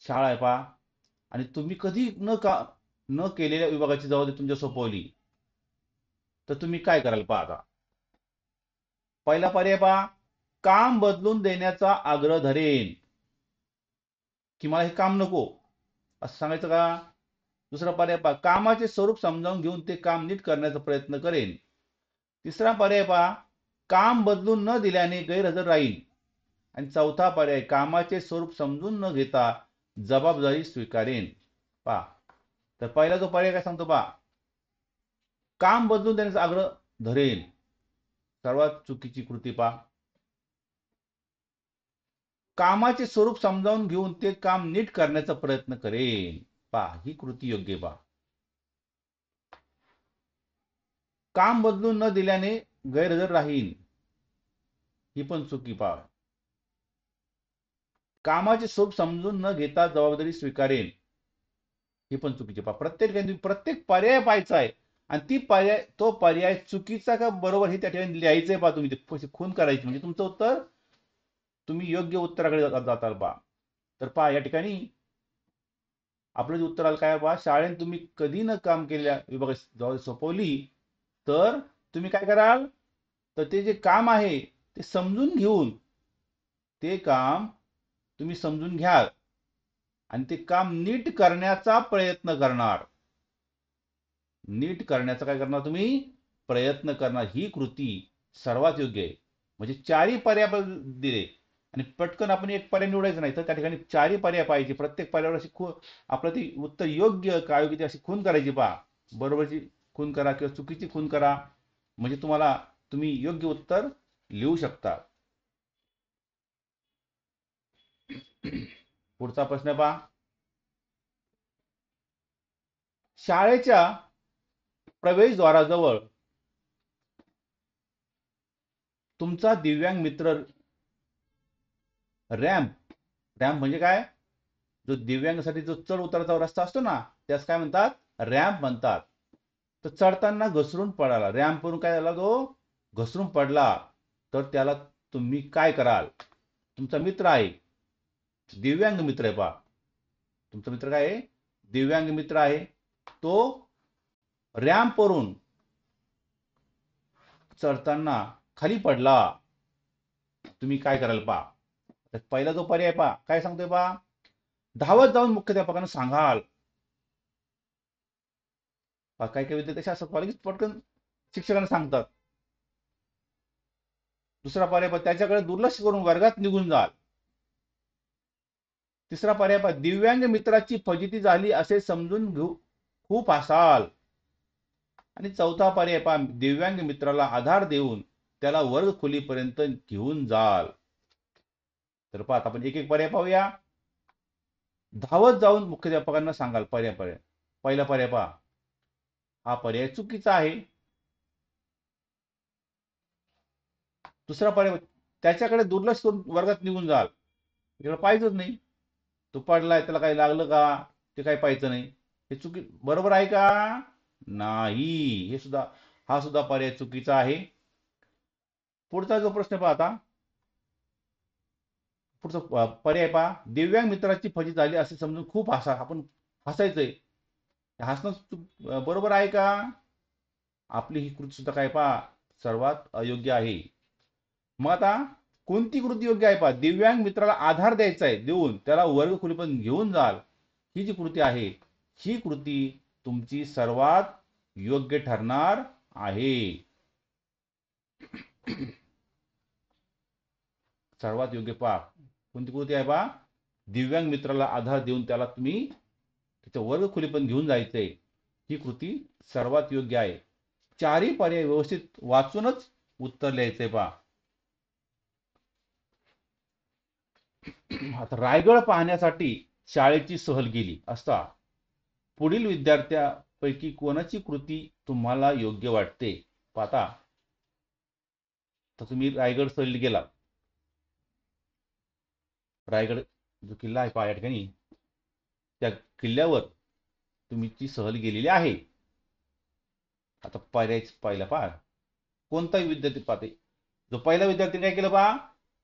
शाळा आहे पहा आणि तुम्ही कधी न केलेल्या विभागाची जबाबदारी तुमच्या सोपवली तर तुम्ही काय कराल पहा. आता पहिला पर्याय पहा, काम बदलून देण्याचा आग्रह धरेन, की मला हे काम नको असं सांगायचं का? दुसरा पर्याय पहा, कामाचे स्वरूप समजावून घेऊन ते काम नीट करण्याचा प्रयत्न करेन. तिसरा पर्याय पहा, काम बदलून न दिल्याने गैरहजर राहीन. आणि चौथा पर्याय, कामाचे स्वरूप समजून न घेता जबाबदारी स्वीकारेन. पहा, तर पहिला जो पर्याय काय सांगतो पहा, काम बदलून देण्याचा आग्रह धरेन, सर्वात चुकीची कृती पहा. कामाचे स्वरूप समजावून घेऊन ते काम नीट करण्याचा प्रयत्न करेन, पहा ही कृती योग्य पहा. काम बदलून न दिल्याने गैरहजर राहीन, ही पण चुकी पहा. कामाचे स्वरूप समजून न घेता जबाबदारी स्वीकारेन, ही पण चुकीची पहा. प्रत्येक पर्याय पाहायचा आहे आणि तो पर्याय चुकीचा का बरोबर हे त्या ठिकाणी लिहायचंय पहा. तुम्ही ते खून करायची म्हणजे तुमचं उत्तर तुम्ही योग्य उत्तराकडे जाताल पहा. तर पहा या ठिकाणी आपलं जे उत्तर आलं काय पहा, शाळेत तुम्ही कधी न काम केलेल्या विभागाची जबाबदारी सोपवली तर तुम्ही काय कराल, तर ते जे काम आहे ते समजून घेऊन ते काम तुम्ही समजून घ्याल आणि ते काम नीट करण्याचा प्रयत्न करणार. नीट करण्याचा काय करणार तुम्ही प्रयत्न करणार, ही कृती सर्वात योग्य आहे. म्हणजे चारही पर्याय दिले आणि पटकन आपण एक पर्याय निवडायचं नाही तर त्या ठिकाणी चारही पर्याय पाहिजे. प्रत्येक पर्यायावर अशी आपलं ती उत्तर योग्य का योग्य अशी खून करायची पहा. बरोबरची खून करा किंवा चुकीची खून करा, म्हणजे तुम्ही योग्य उत्तर लिहू शकता. पुढचा प्रश्न पहा, शाळेच्या प्रवेशद्वाराजवळ तुमचा दिव्यांग मित्र रॅम्प म्हणजे काय, जो दिव्यांगासाठी जो चढ उताराचा रस्ता असतो ना त्यास काय म्हणतात, रॅम्प म्हणतात. तर चढताना घसरून पडाला, रॅम्पवरून काय झाला, तो घसरून पडला तर त्याला तुम्ही काय कराल? तुमचा मित्र आहे, दिव्यांग मित्र आहे पहा. तुमचा मित्र काय आहे, दिव्यांग मित्र आहे, तो रॅम्पवरून चढताना खाली पडला, तुम्ही काय कराल पहा. तर पहिला जो पर्याय पहा काय सांगतोय पहा, धावत जाऊन मुख्याध्यापकांना सांगाल. काही काही विद्यार्थी असं कॉलेज पटकन शिक्षकांना सांगतात. दुसरा पर्याय पहा, त्याच्याकडे दुर्लक्ष करून वर्गात निघून जाल. तिसरा पर्याय पहा, दिव्यांग मित्राची फजिती झाली असे समजून घेऊ खूप हसाल. आणि चौथा पर्याय पहा, दिव्यांग मित्राला आधार देऊन त्याला वर्ग खोलीपर्यंत घेऊन जाल. तर पहा आपण एक एक पर्याय पाहूया. धावत जाऊन मुख्याध्यापकांना सांगाल पर्याय पहिला पर्याय पहा, हा पर्याय चुकीचा आहे. दुसरा पर्याय, त्याच्याकडे दुर्लक्ष करून वर्गात निघून जाल, त्याला पाहिजेच नाही, तो पडलाय त्याला काही लागलं का ते काही पाहायचं नाही, हे बरोबर आहे का? नाही, हा सुद्धा पर्याय चुकीचा आहे. पुढचा जो प्रश्न पाहता, पुढचा पर्याय पहा, दिव्यांग मित्राची फजिती झाली असे समजून खूप आपण हसायचंय, हसणं बरोबर आहे का? आपली ही कृती सुद्धा काय पहा सर्वात अयोग्य आहे. मग आता कोणती कृती योग्य आहे पहा, दिव्यांग मित्राला आधार द्यायचा आहे, देऊन त्याला वर्ग खोलीपर्यंत घेऊन जाल, ही जी कृती आहे ही कृती तुमची सर्वात योग्य ठरणार आहे. सर्वात योग्य पहा कोणती कृती आहे पहा, दिव्यांग मित्राला आधार देऊन त्याला तुम्ही त्याच्या वर्ग खोलीपर्यंत घेऊन जायचंय, ही कृती सर्वात योग्य आहे. चारही पर्याय व्यवस्थित वाचूनच उत्तर लिहायचंय पहा. आता रायगड पाहण्यासाठी शाळेची सहल गेली असता पुढील विद्यार्थ्यापैकी कोणाची कृती तुम्हाला योग्य वाटते? पाहता तर तुम्ही रायगड सहल गेला, रायगड जो किल्ला आहे पहा या ठिकाणी, त्या किल्ल्यावर तुमची सहल गेलेली आहे. आता पर्याय पाहिला पहा, कोणताही विद्यार्थी पाहते. जो पहिला विद्यार्थी काय केलं पहा,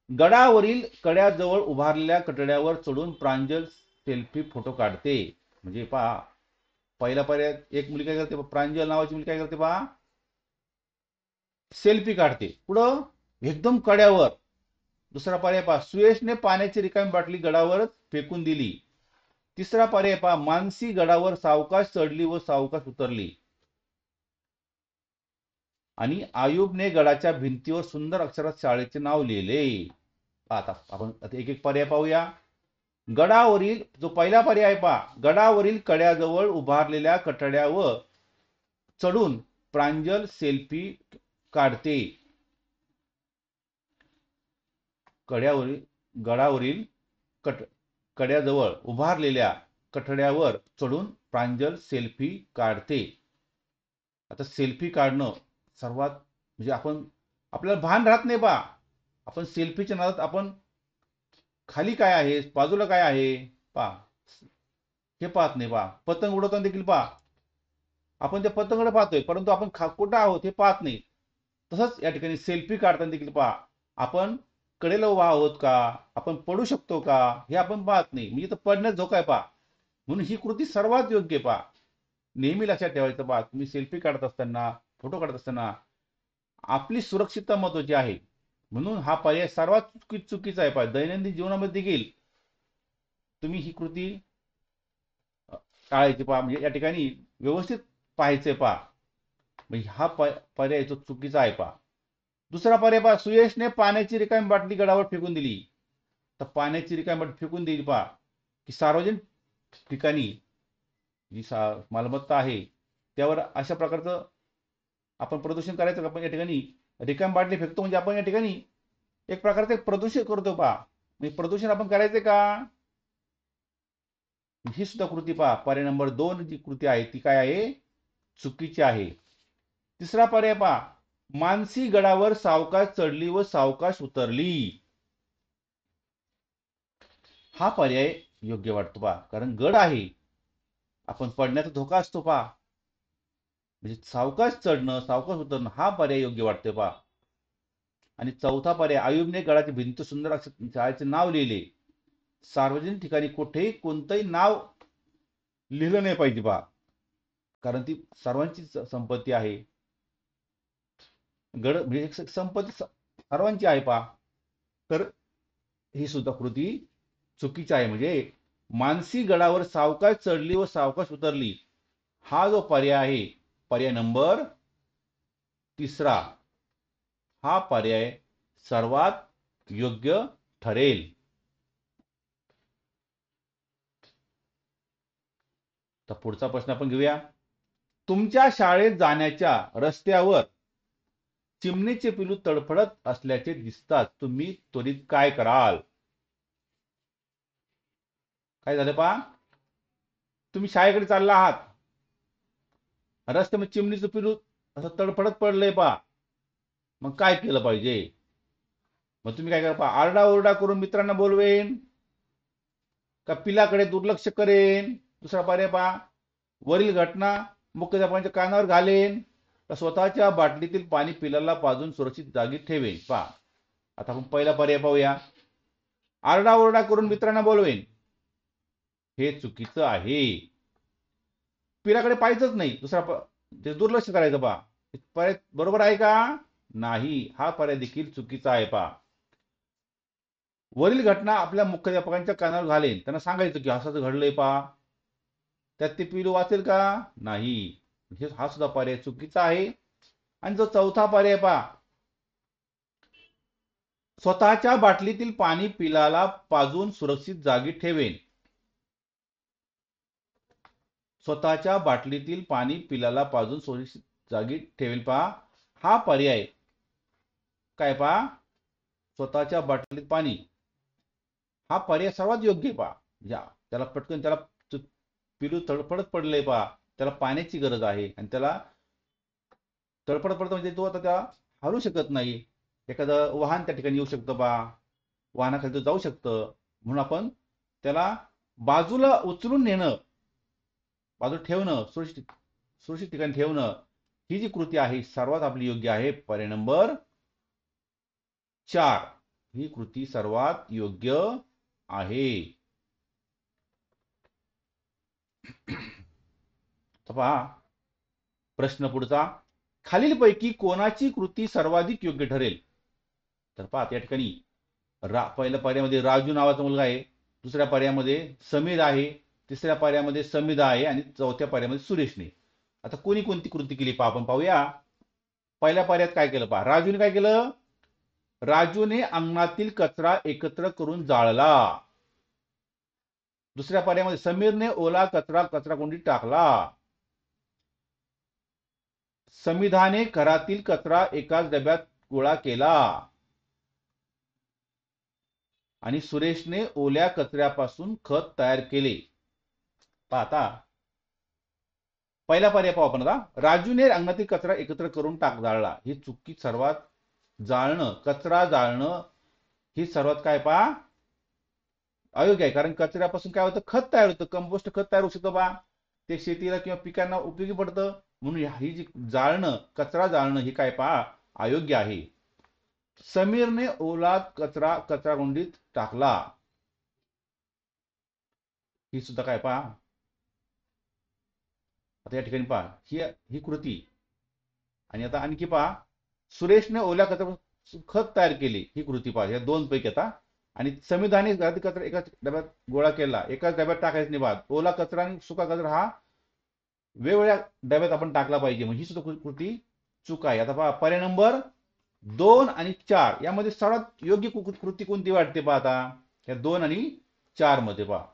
गडावरील कड्याजवळ उभारलेल्या कठड्यावर चढून प्रांजल सेल्फी फोटो काढते. म्हणजे पहा, पहिला पर्याय एक मुली काय करते, प्रांजल नावाची मुली काय करते पहा, सेल्फी काढते. पुढं एकदम कड्यावर. दुसरा पर्याय पहा, सुयशने पाण्याची रिकामी बाटली गडावरच फेकून दिली. तिसरा पर्याय पहा, मानसी गडावर सावकाश चढली व सावकाश उतरली. आणि आयुबने गडाच्या भिंतीवर सुंदर अक्षरात शाळेचे नाव लिहिले. आता आपण एक एक पर्याय पाहूया. गडावरील जो पहिला पर्याय आहे पहा, गडावरील कड्याजवळ उभारलेल्या कठड्यावर चढून प्रांजल सेल्फी काढते. गडावरील कड्याजवळ उभारलेल्या कठड्यावर चढून प्रांजल सेल्फी काढते. आता सेल्फी काढणं सर्वात म्हणजे आपल्याला भान राहत नाही पहा, आपण सेल्फीच्या नादात आपण खाली काय आहे, बाजूला काय आहे पहा, हे पाहत नाही पहा. पतंग उडवताना देखील पहा, आपण त्या पतंगकडे पाहतोय, परंतु आपण कुठं आहोत हे पाहत नाही. तसंच या ठिकाणी सेल्फी काढताना देखील पहा, आपण कडेला उभा आहोत का, आपण पडू शकतो का, हे आपण पाहत नाही. म्हणजे तर पडण्यात धोका आहे पहा. म्हणून ही कृती सर्वात योग्य पहा. नेहमी लक्षात ठेवायचं पहा, तुम्ही सेल्फी काढत असताना, फोटो काढत असताना आपली सुरक्षितता महत्वाची आहे. म्हणून हा पर्याय सर्वात चुकीचा आहे पहा. दैनंदिन जीवनामध्ये देखील तुम्ही ही कृती टाळायची पहा. म्हणजे या ठिकाणी व्यवस्थित पाहायचंय पहा. म्हणजे हा पर्याय तो चुकीचा आहे पहा. दुसरा पर्याय पहा, सुयशने पाण्याची रिकामी बाटली गडावर फेकून दिली. तर पाण्याची रिकामी बाटली फेकून दिली पहा, की सार्वजनिक ठिकाणी जी मालमत्ता आहे त्यावर अशा प्रकारचं आपण प्रदूषण करायचं का? आपण या ठिकाणी रिकामी बाटली फेकतो म्हणजे आपण या ठिकाणी एक प्रकारचे प्रदूषण करतो पहा. म्हणजे प्रदूषण आपण करायचे का? ही सुद्धा कृती पहा. पर्याय नंबर 2 जी कृती आहे ती काय आहे, चुकीची आहे. तिसरा पर्याय पहा, मानसी गडावर सावकाश चढली व सावकाश उतरली. हा पर्याय योग्य वाटतो पहा, कारण गड आहे, आपण पडण्याचा धोका असतो पहा. म्हणजे सावकाश चढणं सावकाश उतरणं हा पर्याय योग्य वाटतोय पहा. आणि चौथा पर्याय, आयुबने गडाची भिंत सुंदर अक्षरात शाळेचे नाव लिहिले. सार्वजनिक ठिकाणी कुठेही कोणतंही नाव लिहिलं नाही पाहिजे पहा, कारण ती सर्वांची संपत्ती आहे. गड म्हणजे संपत्ती सर्वांची आहे पहा. तर ही सुद्धा कृती चुकीची आहे. म्हणजे मानसी गडावर सावकाश चढली व सावकाश उतरली हा जो पर्याय आहे, पर्याय नंबर 3 हा पर्याय सर्वात योग्य ठरेल. तर पुढचा प्रश्न आपण घेऊया. तुमच्या शाळेत जाण्याच्या रस्त्यावर चिमणीचे पिलू तडफडत असल्याचे दिसतात, तुम्ही त्वरित काय कराल? काय झालं पहा, तुम्ही शाळेकडे चालला आहात, रस्त्यामध्ये चिमणीचं पिलू असं तडफडत पडलंय पहा, मग काय केलं पाहिजे? मग तुम्ही काय करा पहा, आरडाओरडा करून मित्रांना बोलवेन का पिलाकडे दुर्लक्ष करेन? दुसरा पर्याय पहा, वरील घटना मुख्याध्यापकांच्या कानावर घालेन का स्वतःच्या बाटलीतील पाणी पिलाला पाजून सुरक्षित जागी ठेवेन? पहा, आता आपण पहिला पर्याय पाहूया. आरडाओरडा करून मित्रांना बोलवेन हे चुकीचं आहे. पिलाकडे पाहायचंच नाही, ते दुर्लक्ष करायचं पहा, पर्याय बरोबर आहे का? नाही, हा पर्याय देखील चुकीचा आहे पहा. वरील घटना आपल्या मुख्याध्यापकांच्या कानावर घालेन, त्यांना सांगायचं की असं घडलंय पहा, त्यात ते पिलू वाचेल का? नाही, हा सुद्धा पर्याय चुकीचा आहे. आणि जो चौथा पर्याय पहा, स्वतःच्या बाटलीतील पाणी पिलाला पाजून सुरक्षित जागी ठेवेन. स्वतःच्या बाटलीतील पाणी पिलाला पाजून सुरक्षित जागी ठेवेल पहा, हा पर्याय काय पहा, स्वतःच्या बाटलीत पाणी हा पर्याय सर्वात योग्य पहा. त्याला पटकन त्याला पिलू तडफडत पडलंय पहा, त्याला पाण्याची गरज आहे आणि त्याला तडफडत पडतं म्हणजे तो आता त्या हलू शकत नाही. एखादं वाहन त्या ठिकाणी येऊ शकतं पहा, वाहनाखाली तो जाऊ शकतं, म्हणून आपण त्याला बाजूला उचलून नेणं, बाजूला ठेवणं, सुरक्षित सुरक्षित ठिकाणी ठेवणं, ही जी कृती आहे सर्वात आपली योग्य आहे. पर्याय नंबर 4 ही कृती सर्वात योग्य आहे. तर पहा प्रश्न पुढचा, खालीलपैकी कोणाची कृती सर्वाधिक योग्य ठरेल? तर पहा त्या ठिकाणी पहिल्या पर्यायामध्ये राजू नावाचा मुलगा आहे, दुसऱ्या पर्यायामध्ये समीर आहे, तिसऱ्या पर्यायामध्ये समिधा आहे आणि चौथ्या पर्यायामध्ये सुरेशने. आता कोणी कोणती कृती केली पहा, आपण पाहूया. पहिल्या पर्यायात काय केलं पहा, राजूने काय केलं, राजूने अंगणातील कचरा एकत्र करून जाळला. दुसऱ्या पर्यायामध्ये समीरने ओला कचरा कचराकुंडीत टाकला. समिधाने घरातील कचरा एकाच डब्यात गोळा केला आणि सुरेशने ओल्या कचऱ्यापासून खत तयार केले. पाहता पहिला पर्याय पाहू आपण आता, राजूने अंगणातील कचरा एकत्र करून जाळला. ही चुकी सर्वात जाळणं, कचरा जाळणं ही सर्वात काय पहा अयोग्य आहे. कारण कचऱ्यापासून काय होतं, खत तयार होतं, कंपोस्ट खत तयार होऊ शकतं पहा, ते शेतीला किंवा पिकांना उपयोगी पडतं. म्हणून ही जी जाळणं, कचरा जाळणं ही काय पहा अयोग्य आहे. समीरने ओला कचरा कचराकुंडीत टाकला, ही सुद्धा काय पहा. आता या ठिकाणी पहा ही कृती. आणि आता आणखी पहा, सुरेशने ओल्या कचरा खत तयार केले, ही कृती पहा. या दोन पैकी आता. आणि समिधाने घरातील कचरा एकाच डब्यात गोळा केला, एकाच डब्यात टाकायचं नाही बाद, ओला कचरा आणि सुका कचरा हा वेगवेगळ्या डब्यात आपण टाकला पाहिजे, म्हणजे ही सुद्धा कृती चूक आहे. आता पहा पर्याय नंबर 2 आणि 4 यामध्ये सर्वात योग्य कृती कोणती वाटते पहा. आता या 2 आणि 4 मध्ये पहा,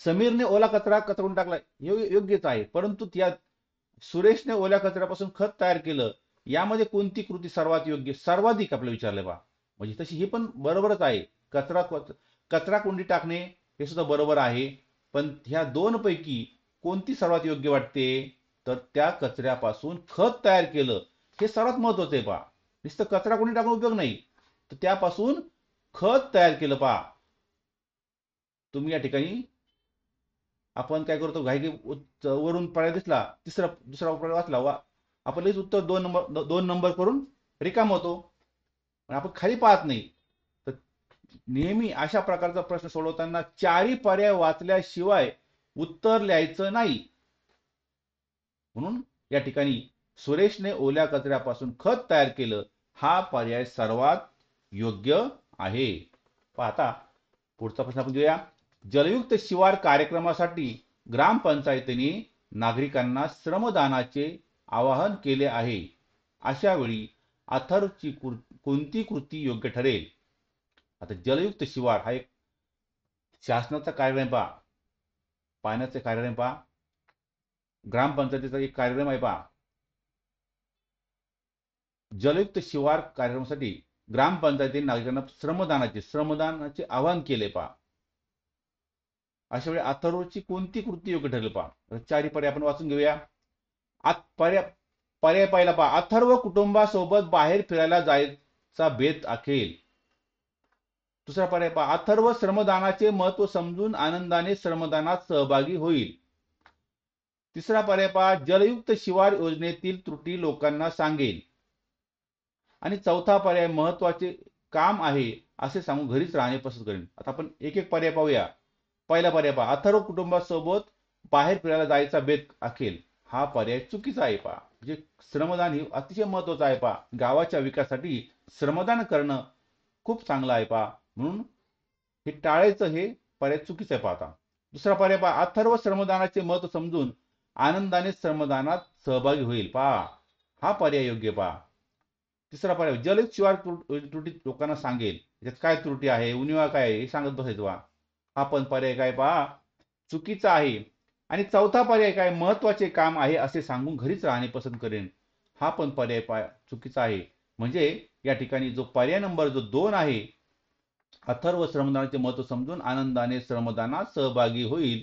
समीरने ओला कचरा कचरून टाकला योग्यच आहे, परंतु त्यात सुरेशने ओल्या कचऱ्यापासून खत तयार केलं, यामध्ये कोणती कृती सर्वात योग्य, सर्वाधिक आपल्याला विचारले पहा. म्हणजे तशी ही पण बरोबरच आहे, कचरा कुंडी टाकणे हे सुद्धा बरोबर आहे, पण ह्या दोन पैकी कोणती सर्वात योग्य वाटते, तर त्या कचऱ्यापासून खत तयार केलं हे सर्वात महत्वाचं आहे पहा. नुसतं कचरा कुंडी टाकून उपयोग नाही, तर त्यापासून खत तयार केलं पहा. तुम्ही या ठिकाणी आपण काय करतो, घाई वरून पर्याय दिसला, दुसरा पर्याय वाचला, आपण लगेच उत्तर 2 नंबर करून रिकाम होतो, पण आपण खाली पाहत नाही. तर नेहमी अशा प्रकारचा प्रश्न सोडवताना चारही पर्याय वाचल्याशिवाय उत्तर लिहायचं नाही. म्हणून या ठिकाणी सुरेशने ओल्या कचऱ्यापासून खत तयार केलं हा पर्याय सर्वात योग्य आहे. पाहता पुढचा प्रश्न आपण घेऊया. जलयुक्त शिवार कार्यक्रमासाठी ग्रामपंचायतीने नागरिकांना श्रमदानाचे आवाहन केले आहे. अशा वेळी अथर्वची कोणती कृती योग्य ठरेल? आता जलयुक्त शिवार हा एक शासनाचा कार्यक्रम पहा, पाण्याचा कार्यक्रम पहा, ग्रामपंचायतीचा एक कार्यक्रम आहे पहा. जलयुक्त शिवार कार्यक्रमासाठी ग्रामपंचायतीने नागरिकांना श्रमदानाचे आवाहन केले पहा. अशा वेळी अथर्वची कोणती कृती योग्य ठरेल पहा. चारही पर्याय आपण वाचून घेऊया. पर्याय पहिला पहा, अथर्व कुटुंबासोबत बाहेर फिरायला जायचा बेत आखेल. दुसरा पर्याय पहा, अथर्व श्रमदानाचे महत्व समजून आनंदाने श्रमदानात सहभागी होईल. तिसरा पर्याय पहा, जलयुक्त शिवार योजनेतील त्रुटी लोकांना सांगेल. आणि चौथा पर्याय, महत्वाचे काम आहे असे सांगून घरीच राहणे पसंत करेल. आता आपण एक एक पर्याय पाहूया. पहिला पर्याय पहा, अथर्व कुटुंबासोबत बाहेर फिरायला जायचा बेत आखेल. हा पर्याय चुकीचा आहे पहा. म्हणजे श्रमदान हे अतिशय महत्वाचं आहे पहा. गावाच्या विकासासाठी श्रमदान करणं खूप चांगलं आहे पहा. म्हणून हे टाळायचं, हे पर्याय चुकीचं आहे पहा. दुसरा पर्याय पहा, अथर्व श्रमदानाचे महत्व समजून आनंदाने श्रमदानात सहभागी होईल पहा. हा पर्याय योग्य पहा. तिसरा पर्याय, जलयुक्त शिवार त्रुटी लोकांना सांगेल. याच्यात काय त्रुटी आहे, उणिवा काय आहे हे सांगत बसायचं पहा. हा पण पर्याय काय पहा चुकीचा आहे. आणि चौथा पर्याय काय, महत्वाचे काम आहे असे सांगून घरीच राहणे पसंत करेन. हा पण पर्याय चुकीचा आहे. म्हणजे या ठिकाणी जो पर्याय नंबर 2 आहे, अथर्व श्रमदानाचे महत्त्व समजून आनंदाने श्रमदानात सहभागी होईल.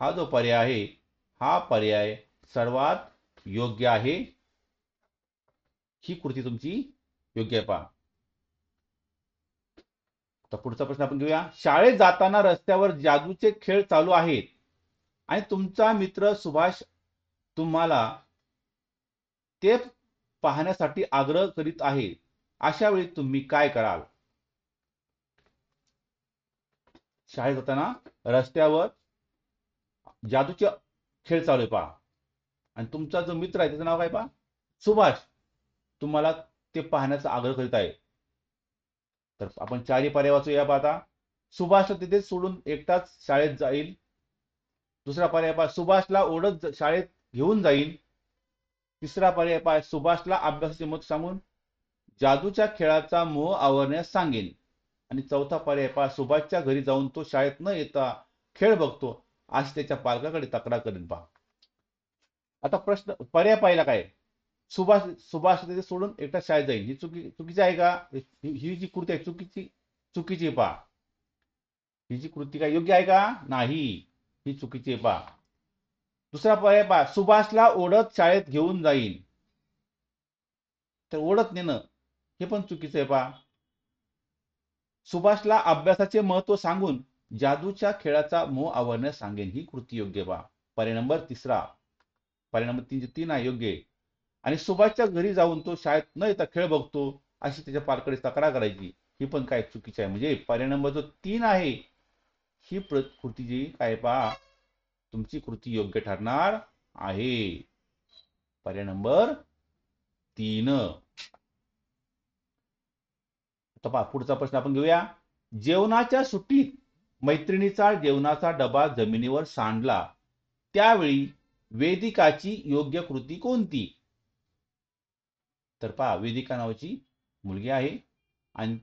हा जो पर्याय आहे हा पर्याय सर्वात योग्य आहे. ही कृती तुमची योग्य आहे. पहा तर पुढचा प्रश्न आपण घेऊया. शाळेत जाताना रस्त्यावर जादूचे खेळ चालू आहेत आणि तुमचा मित्र सुभाष तुम्हाला ते पाहण्यासाठी आग्रह करीत आहे. अशा वेळी तुम्ही काय कराल? शाळेत जाताना रस्त्यावर जादूचे खेळ चालू आहे पहा आणि तुमचा जो मित्र आहे त्याचं नाव काय पहा? सुभाष. तुम्हाला ते पाहण्याचा आग्रह करीत आहे. तर आपण चारही पर्याय वाचूया. पाहता सुभाष तिथे सोडून एकटाच शाळेत जाईल. दुसरा पर्याय पहा सुभाषला ओढत शाळेत घेऊन जाईल. तिसरा पर्याय पहा सुभाषला अभ्यासाचे महत्त्व सांगून जादूच्या खेळाचा मोह आवरण्यास सांगेन. आणि चौथा पर्याय पहा सुभाषच्या घरी जाऊन तो शाळेत न येता खेळ बघतो अशी त्याच्या पालकाकडे तक्रार करेन. पहा आता प्रश्न पर्याय पाहिला काय? सुभाष तिथे सोडून एकटा शाळेत जाईल. ही चुकीची आहे का? ही जी कृती आहे चुकीची पहा. ही जी कृती काय योग्य आहे का? नाही, ही चुकीची आहे पहा. दुसरा पर्याय पहा सुभाषला ओढत शाळेत घेऊन जाईल. तर ओढत नेणं हे पण चुकीचं आहे पहा. सुभाषला अभ्यासाचे महत्त्व सांगून जादूच्या खेळाचा मोह आवरण्यास सांगेन. ही कृती योग्य पहा. पर्याय नंबर तिसरा, पर्याय नंबर 3 आहे योग्य. आणि सुभाषच्या घरी जाऊन तो शाळेत न येता खेळ बघतो अशी त्याच्या पालकाकडे तक्रार करायची. ही पण काय चुकीची आहे. म्हणजे पर्याय नंबर जो 3 आहे ही कृती जी काय पहा तुमची कृती योग्य ठरणार आहे. पर्याय नंबर 3. आता पहा पुढचा प्रश्न आपण घेऊया. जेवणाच्या सुट्टीत मैत्रिणीचा जेवणाचा डबा जमिनीवर सांडला त्यावेळी वेदिकाची योग्य कृती कोणती? तर पहा वेदिका नावाची मुलगी आहे आणि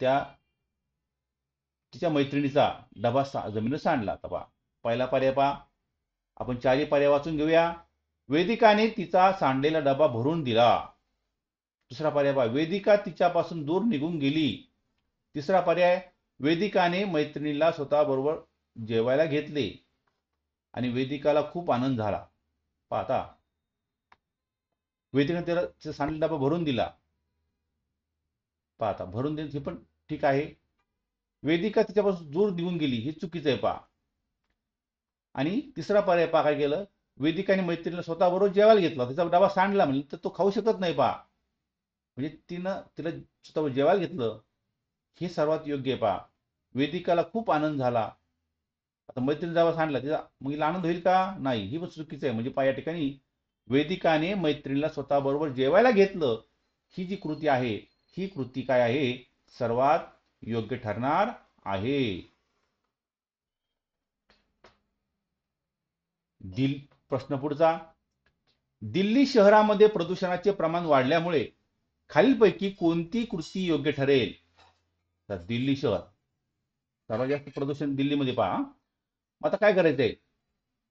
तिच्या मैत्रिणीचा डबा जमिनीवर सांडला. तर पहा पहिला पर्याय पहा आपण चारही पर्याय वाचून घेऊया. वेदिकाने तिचा सांडलेला डबा भरून दिला. दुसरा पर्याय पहा वेदिका तिच्यापासून दूर निघून गेली. तिसरा पर्याय वेदिकाने मैत्रिणीला स्वतःबरोबर जेवायला घेतले आणि वेदिकाला खूप आनंद झाला. पाहता वेदिकाने तिचा सांडलेला डबा भरून दिला. पाहता भरून देणं हे पण ठीक आहे. वेदिका तिच्यापासून दूर निघून गेली हे चुकीचं आहे पहा. आणि तिसरा पर्याय पहा काय केलं वेदिकाने मैत्रिणीला स्वतःबरोबर जेवायला घेतला. तिचा डबा सांडला म्हणजे तर तो खाऊ शकत नाही पहा. म्हणजे तिला स्वतःबरोबर जेवायला घेतलं हे सर्वात योग्य आहे पहा. वेदिकाला खूप आनंद झाला. आता मैत्रिणी डबा सांडला तिचा मग हिला आनंद होईल का? नाही, ही पण चुकीचं आहे. म्हणजे पहा या ठिकाणी वेदिकाने मैत्रिणीला स्वतःबरोबर जेवायला घेतलं ही जी कृती आहे ही कृती काय आहे सर्वात योग्य ठरणार आहे. प्रश्न पुढचा. दिल्ली शहरामध्ये प्रदूषणाचे प्रमाण वाढल्यामुळे खालीलपैकी कोणती कृती योग्य ठरेल? तर दिल्ली शहर सर्वात जास्त प्रदूषण दिल्लीमध्ये पहा. आता काय करायचंय?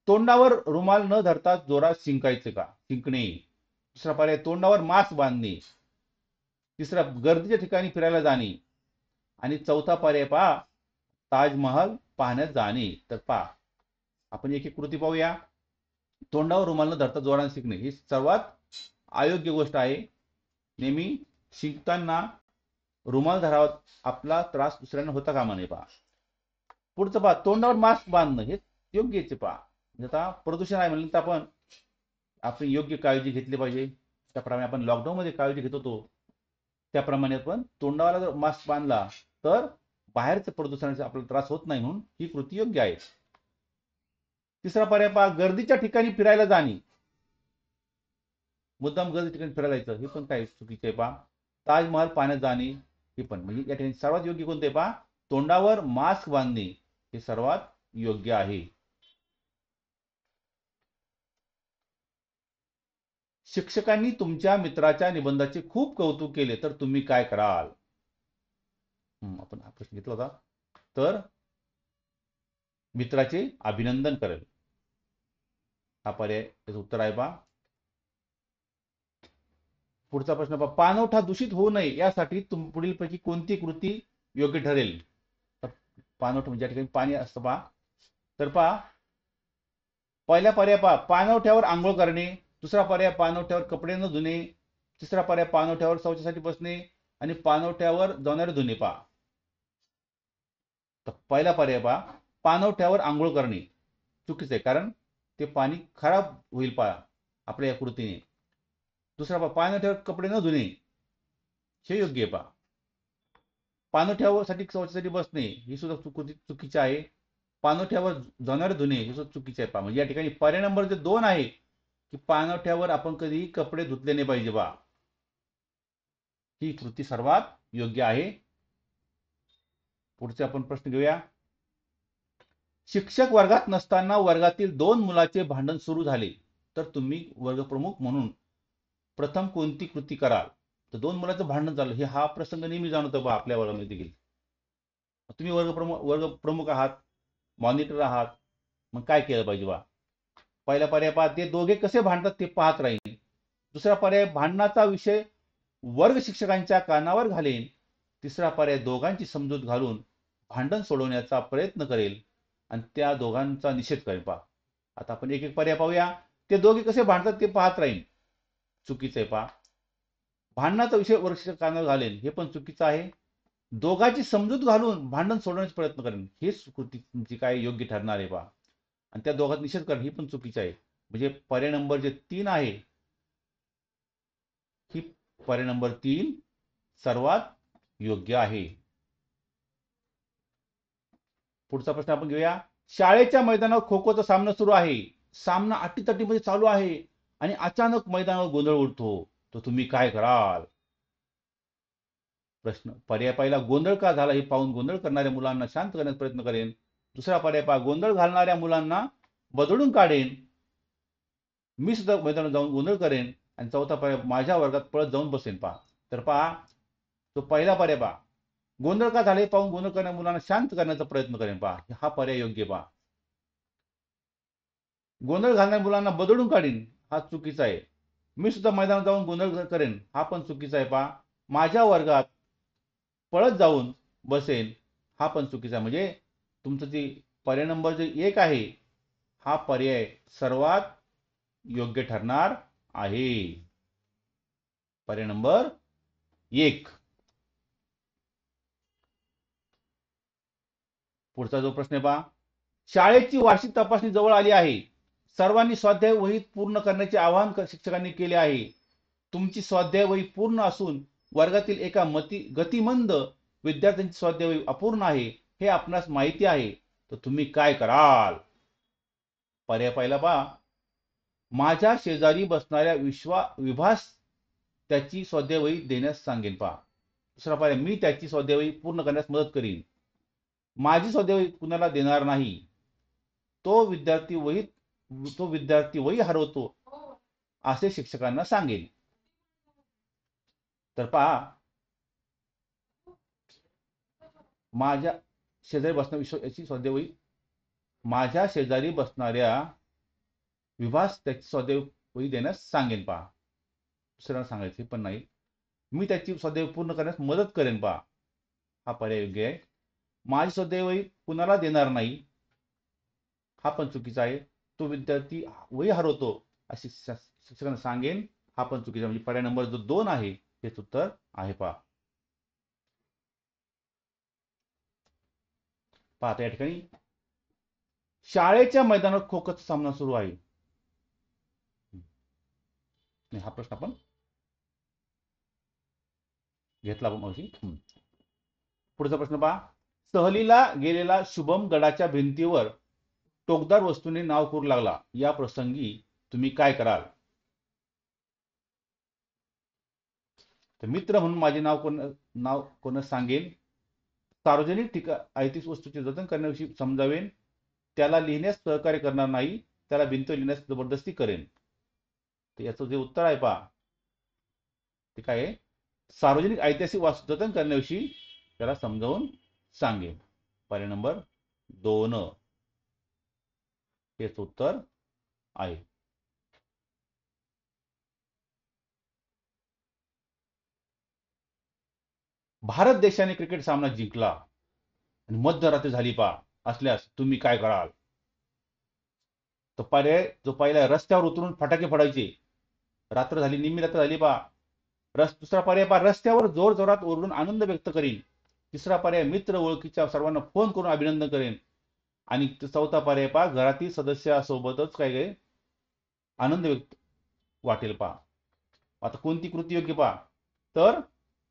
तोंडावर रुमाल न धरता जोरात शिंकायचे का? शिंकणे. दुसरा पर्याय तोंडावर मास्क बांधणे. तिसरा गर्दीच्या ठिकाणी फिरायला जाणे. आणि चौथा पर्याय पहा ताजमहल पाहण्यात जाणे. तर पहा आपण एक एक कृती पाहूया. तोंडावर रुमाल न धरता जोरात शिंकणे ही सर्वात अयोग्य गोष्ट आहे. नेहमी शिंकताना रुमाल धरावा. आपला त्रास दुसऱ्यांना होता कामा नये पहा. पुढचं पहा तोंडावर मास्क बांधणं हे योग्यच पहा. आता प्रदूषण आहे म्हणलं तर आपण योग्य काळजी घेतली पाहिजे. त्याप्रमाणे आपण लॉकडाऊन मध्ये काळजी घेत होतो त्याप्रमाणे आपण तोंडाला जर मास्क बांधला तर बाहेरचं प्रदूषणाचा आपल्याला त्रास होत नाही म्हणून ही कृती योग्य आहे. तिसरा पर्याय पहा गर्दीच्या ठिकाणी फिरायला जाणे. मुद्दाम गर्दी ठिकाणी फिरायला जायचं हे पण काय चुकीचं आहे पहा. ताजमहल पाहण्यात जाणे हे पण म्हणजे या ठिकाणी सर्वात योग्य कोणते पहा तोंडावर मास्क बांधणे हे सर्वात योग्य आहे. शिक्षकांनी तुमच्या मित्राच्या निबंधाचे खूप कौतुक केले तर तुम्ही काय कराल? आपण हा प्रश्न घेतला होता. तर मित्राचे अभिनंदन करेल. हा पर्याय त्याचं उत्तर आहे पहा. पुढचा प्रश्न पहा पाणवठा दूषित होऊ नये यासाठी पुढीलपैकी कोणती कृती योग्य ठरेल? पाणवठा म्हणजे ज्या ठिकाणी पाणी असतं पहा. तर पहा, पहिला पर्याय पहा, पाणवठ्यावर आंघोळ करणे. दुसरा पर्याय पाणवठ्यावर कपडे न धुणे. तिसरा पर्याय पाणवठ्यावर शौचासाठी बसणे. आणि पाणवठ्यावर जाणारे धुणे पहा. तर पहिला पर्याय पहा, पाणवठ्यावर आंघोळ करणे चुकीचं आहे, कारण ते पाणी खराब होईल पहा आपल्या या कृतीने. दुसरा पहा, पाणवठ्यावर कपडे न धुणे, हे योग्य आहे पहा. पाणवठ्यासाठी शौचासाठी बसणे ही सुद्धा चुकीचे आहे. पाणवठ्यावर जाणारे धुणे हे सुद्धा चुकीचे आहे पहा. म्हणजे या ठिकाणी पर्याय नंबर जे 2 आहे की पाणवठ्यावर आपण कधीही कपडे धुतले नाही पाहिजे बा, ही कृती सर्वात योग्य आहे. पुढचे आपण प्रश्न घेऊया. शिक्षक वर्गात नसताना वर्गातील 2 मुलाचे भांडण सुरू झाले तर तुम्ही वर्गप्रमुख म्हणून प्रथम कोणती कृती कराल? तर 2 मुलाचं भांडण झालं, हा प्रसंग नेहमी जाणवतो बा आपल्या वर्गामध्ये देखील. तुम्ही वर्गप्रमुख आहात, मॉनिटर आहात, मग काय केलं पाहिजे बा? पहिला पर्याय पहा, ते दोघे कसे भांडतात ते पाहत राहील. दुसरा पर्याय, भांडणाचा विषय वर्ग शिक्षकांच्या कानावर घालेन. तिसरा पर्याय, दोघांची समजूत घालून भांडण सोडवण्याचा प्रयत्न करेल आणि त्या दोघांचा निषेध करेल पहा. आता आपण एक एक पर्याय पाहूया. ते दोघे कसे भांडतात ते पाहत राहील, चुकीचं आहे पहा. भांडणाचा विषय वर्ग शिक्षक कानावर घालेन, हे पण चुकीचं आहे. दोघांची समजूत घालून भांडण सोडवण्याचा प्रयत्न करेन, हेच कृती तुमची काय योग्य ठरणार आहे पहा. आणि त्या दोघांचा निषेध करणं ही पण चुकीचं आहे. म्हणजे पर्याय नंबर जे 3 आहे, ही पर्याय नंबर 3 सर्वात योग्य आहे. पुढचा प्रश्न आपण घेऊया. शाळेच्या मैदानावर खो खोचा सामना सुरू आहे. सामना अटीतटीमध्ये चालू आहे आणि अचानक मैदानावर गोंधळ उडतो, तर तुम्ही काय कराल? प्रश्न पर्याय पहिला, गोंधळ का झाला हे पाहून गोंधळ करणाऱ्या मुलांना शांत करण्याचा प्रयत्न करेन. दुसरा पर्याय पहा, गोंधळ घालणाऱ्या मुलांना बदलून काढेन, मी सुद्धा मैदानात जाऊन गोंधळ करेन. आणि चौथा पर्याय, माझ्या वर्गात पळत जाऊन बसेन पहा. तर पहा, तो पहिला पर्याय पहा, गोंधळ का झाले पाहून गोंधळ करणाऱ्या मुलांना शांत करण्याचा प्रयत्न करेन पहा, हा पर्याय योग्य पहा. गोंधळ घालणाऱ्या मुलांना बदलून काढीन, हा चुकीचा आहे. मी सुद्धा मैदानात जाऊन गोंधळ करेन, हा पण चुकीचा आहे पहा. माझ्या वर्गात पळत जाऊन बसेन, हा पण चुकीचा आहे. म्हणजे तुमचं जे पर्याय नंबर जे 1 आहे, हा पर्याय सर्वात योग्य ठरणार आहे. पर्याय नंबर 1. पुढचा जो प्रश्न आहे पहा, शाळेची वार्षिक तपासणी जवळ आली आहे. सर्वांनी स्वाध्याय वहीत पूर्ण करण्याचे आवाहन शिक्षकांनी केले आहे. तुमची स्वाध्याय वही पूर्ण असून वर्गातील एका गतिमंद विद्यार्थ्यांची स्वाध्याय वही अपूर्ण आहे, हे आपणास माहिती आहे, तर तुम्ही काय कराल? पर्याय पहिला पहा, माझ्या शेजारी बसणाऱ्या विभास त्याची स्वाध्याय वही देण्यास सांगेन पहा. दुसरा पर्याय, मी त्याची स्वाध्याय वही पूर्ण करण्यास मदत करीन. माझी स्वाध्याय वही कुणाला देणार नाही. तो विद्यार्थी वही हरवतो असे शिक्षकांना सांगेल. तर पहा, माझ्या शेजारी बसणाऱ्या याची स्वाध्याय वही, माझ्या शेजारी बसणाऱ्या विभास त्याची स्वाध्याय वही देण्यास सांगेन पहा. दुसऱ्यांना सांगायचे पण नाही. मी त्याची स्वाध्याय पूर्ण करण्यास मदत करेन पहा, हा पर्याय योग्य आहे. माझी स्वाध्याय वही कुणाला देणार नाही, हा पण चुकीचा आहे. तो विद्यार्थी वही हरवतो अशी शिक्षकांना सांगेन, हा पण चुकीचा. म्हणजे पर्याय नंबर जो 2 आहे हेच उत्तर आहे पहा. पाहता या ठिकाणी शाळेच्या मैदानावर खो खोचा सामना सुरू आहे. हा प्रश्न आपण घेतला मावशी. पुढचा प्रश्न पहा, सहलीला गेलेला शुभम गडाच्या भिंतीवर टोकदार वस्तूने नाव करू लागला. या प्रसंगी तुम्ही काय कराल? तर मित्र म्हणून माझे नाव कोण सांगेन. सार्वजनिक ऐतिहासिक वस्तूचे जतन करण्याविषयी समजावेन. त्याला लिहिण्यास सहकार्य करणार नाही. त्याला भिंतीवर लिहिण्यास जबरदस्ती करेन. तर याचं जे उत्तर आहे पहा, ते काय आहे? सार्वजनिक ऐतिहासिक वास्तू जतन करण्याविषयी त्याला समजावून सांगेन. पर्याय नंबर 2 हेच उत्तर आहे. भारत देशाने क्रिकेट सामना जिंकला. आणि मध्यरात्री झाली असल्यास तुम्ही काय कराल? तो पर्याय जो पहिला, रस्त्यावर उतरून फटाके फोडायचे. रात्र झाली, निम्मी रात्र झाली दुसरा पर्याय रस्त्यावर जोर जोरात ओरडून आनंद व्यक्त करीन. तिसरा पर्याय मित्र ओळखीच्या सर्वांना फोन करून अभिनंदन करेन. आणि चौथा पर्याय घरातील सदस्यासोबतच काय आनंद व्यक्त वाटेल आता कोणती कृती योग्य तर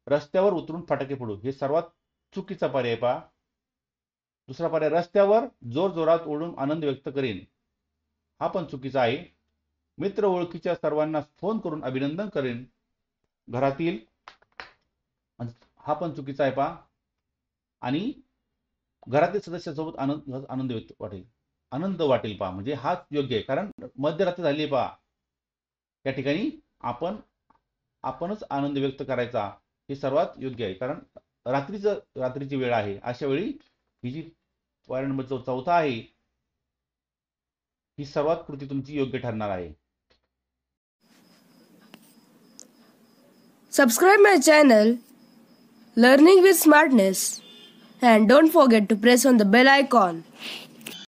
रस्त्यावर उतरून फटाके फोडू हे सर्वात चुकीचा पर्याय दुसरा पर्याय रस्त्यावर जोर जोरात ओरडून आनंद व्यक्त करेन हा पण चुकीचा आहे. मित्र ओळखीच्या सर्वांना फोन करून अभिनंदन करेन घरातील हा पण चुकीचा आहे आणि घरातील सदस्यासोबत आनंद वाटेल म्हणजे हाच योग्य आहे. कारण मध्यरात्री झाली या ठिकाणी आपणच आनंद व्यक्त करायचा हे सर्वात योग्य आहे. कारण रात्रीची वेळ आहे. अशा वेळी ही जी पर्याय नंबर चौथा आहे ही सर्वात कृती तुमची योग्य ठरणार आहे. Subscribe my channel Learning with Smartness and don't forget to press on the bell icon.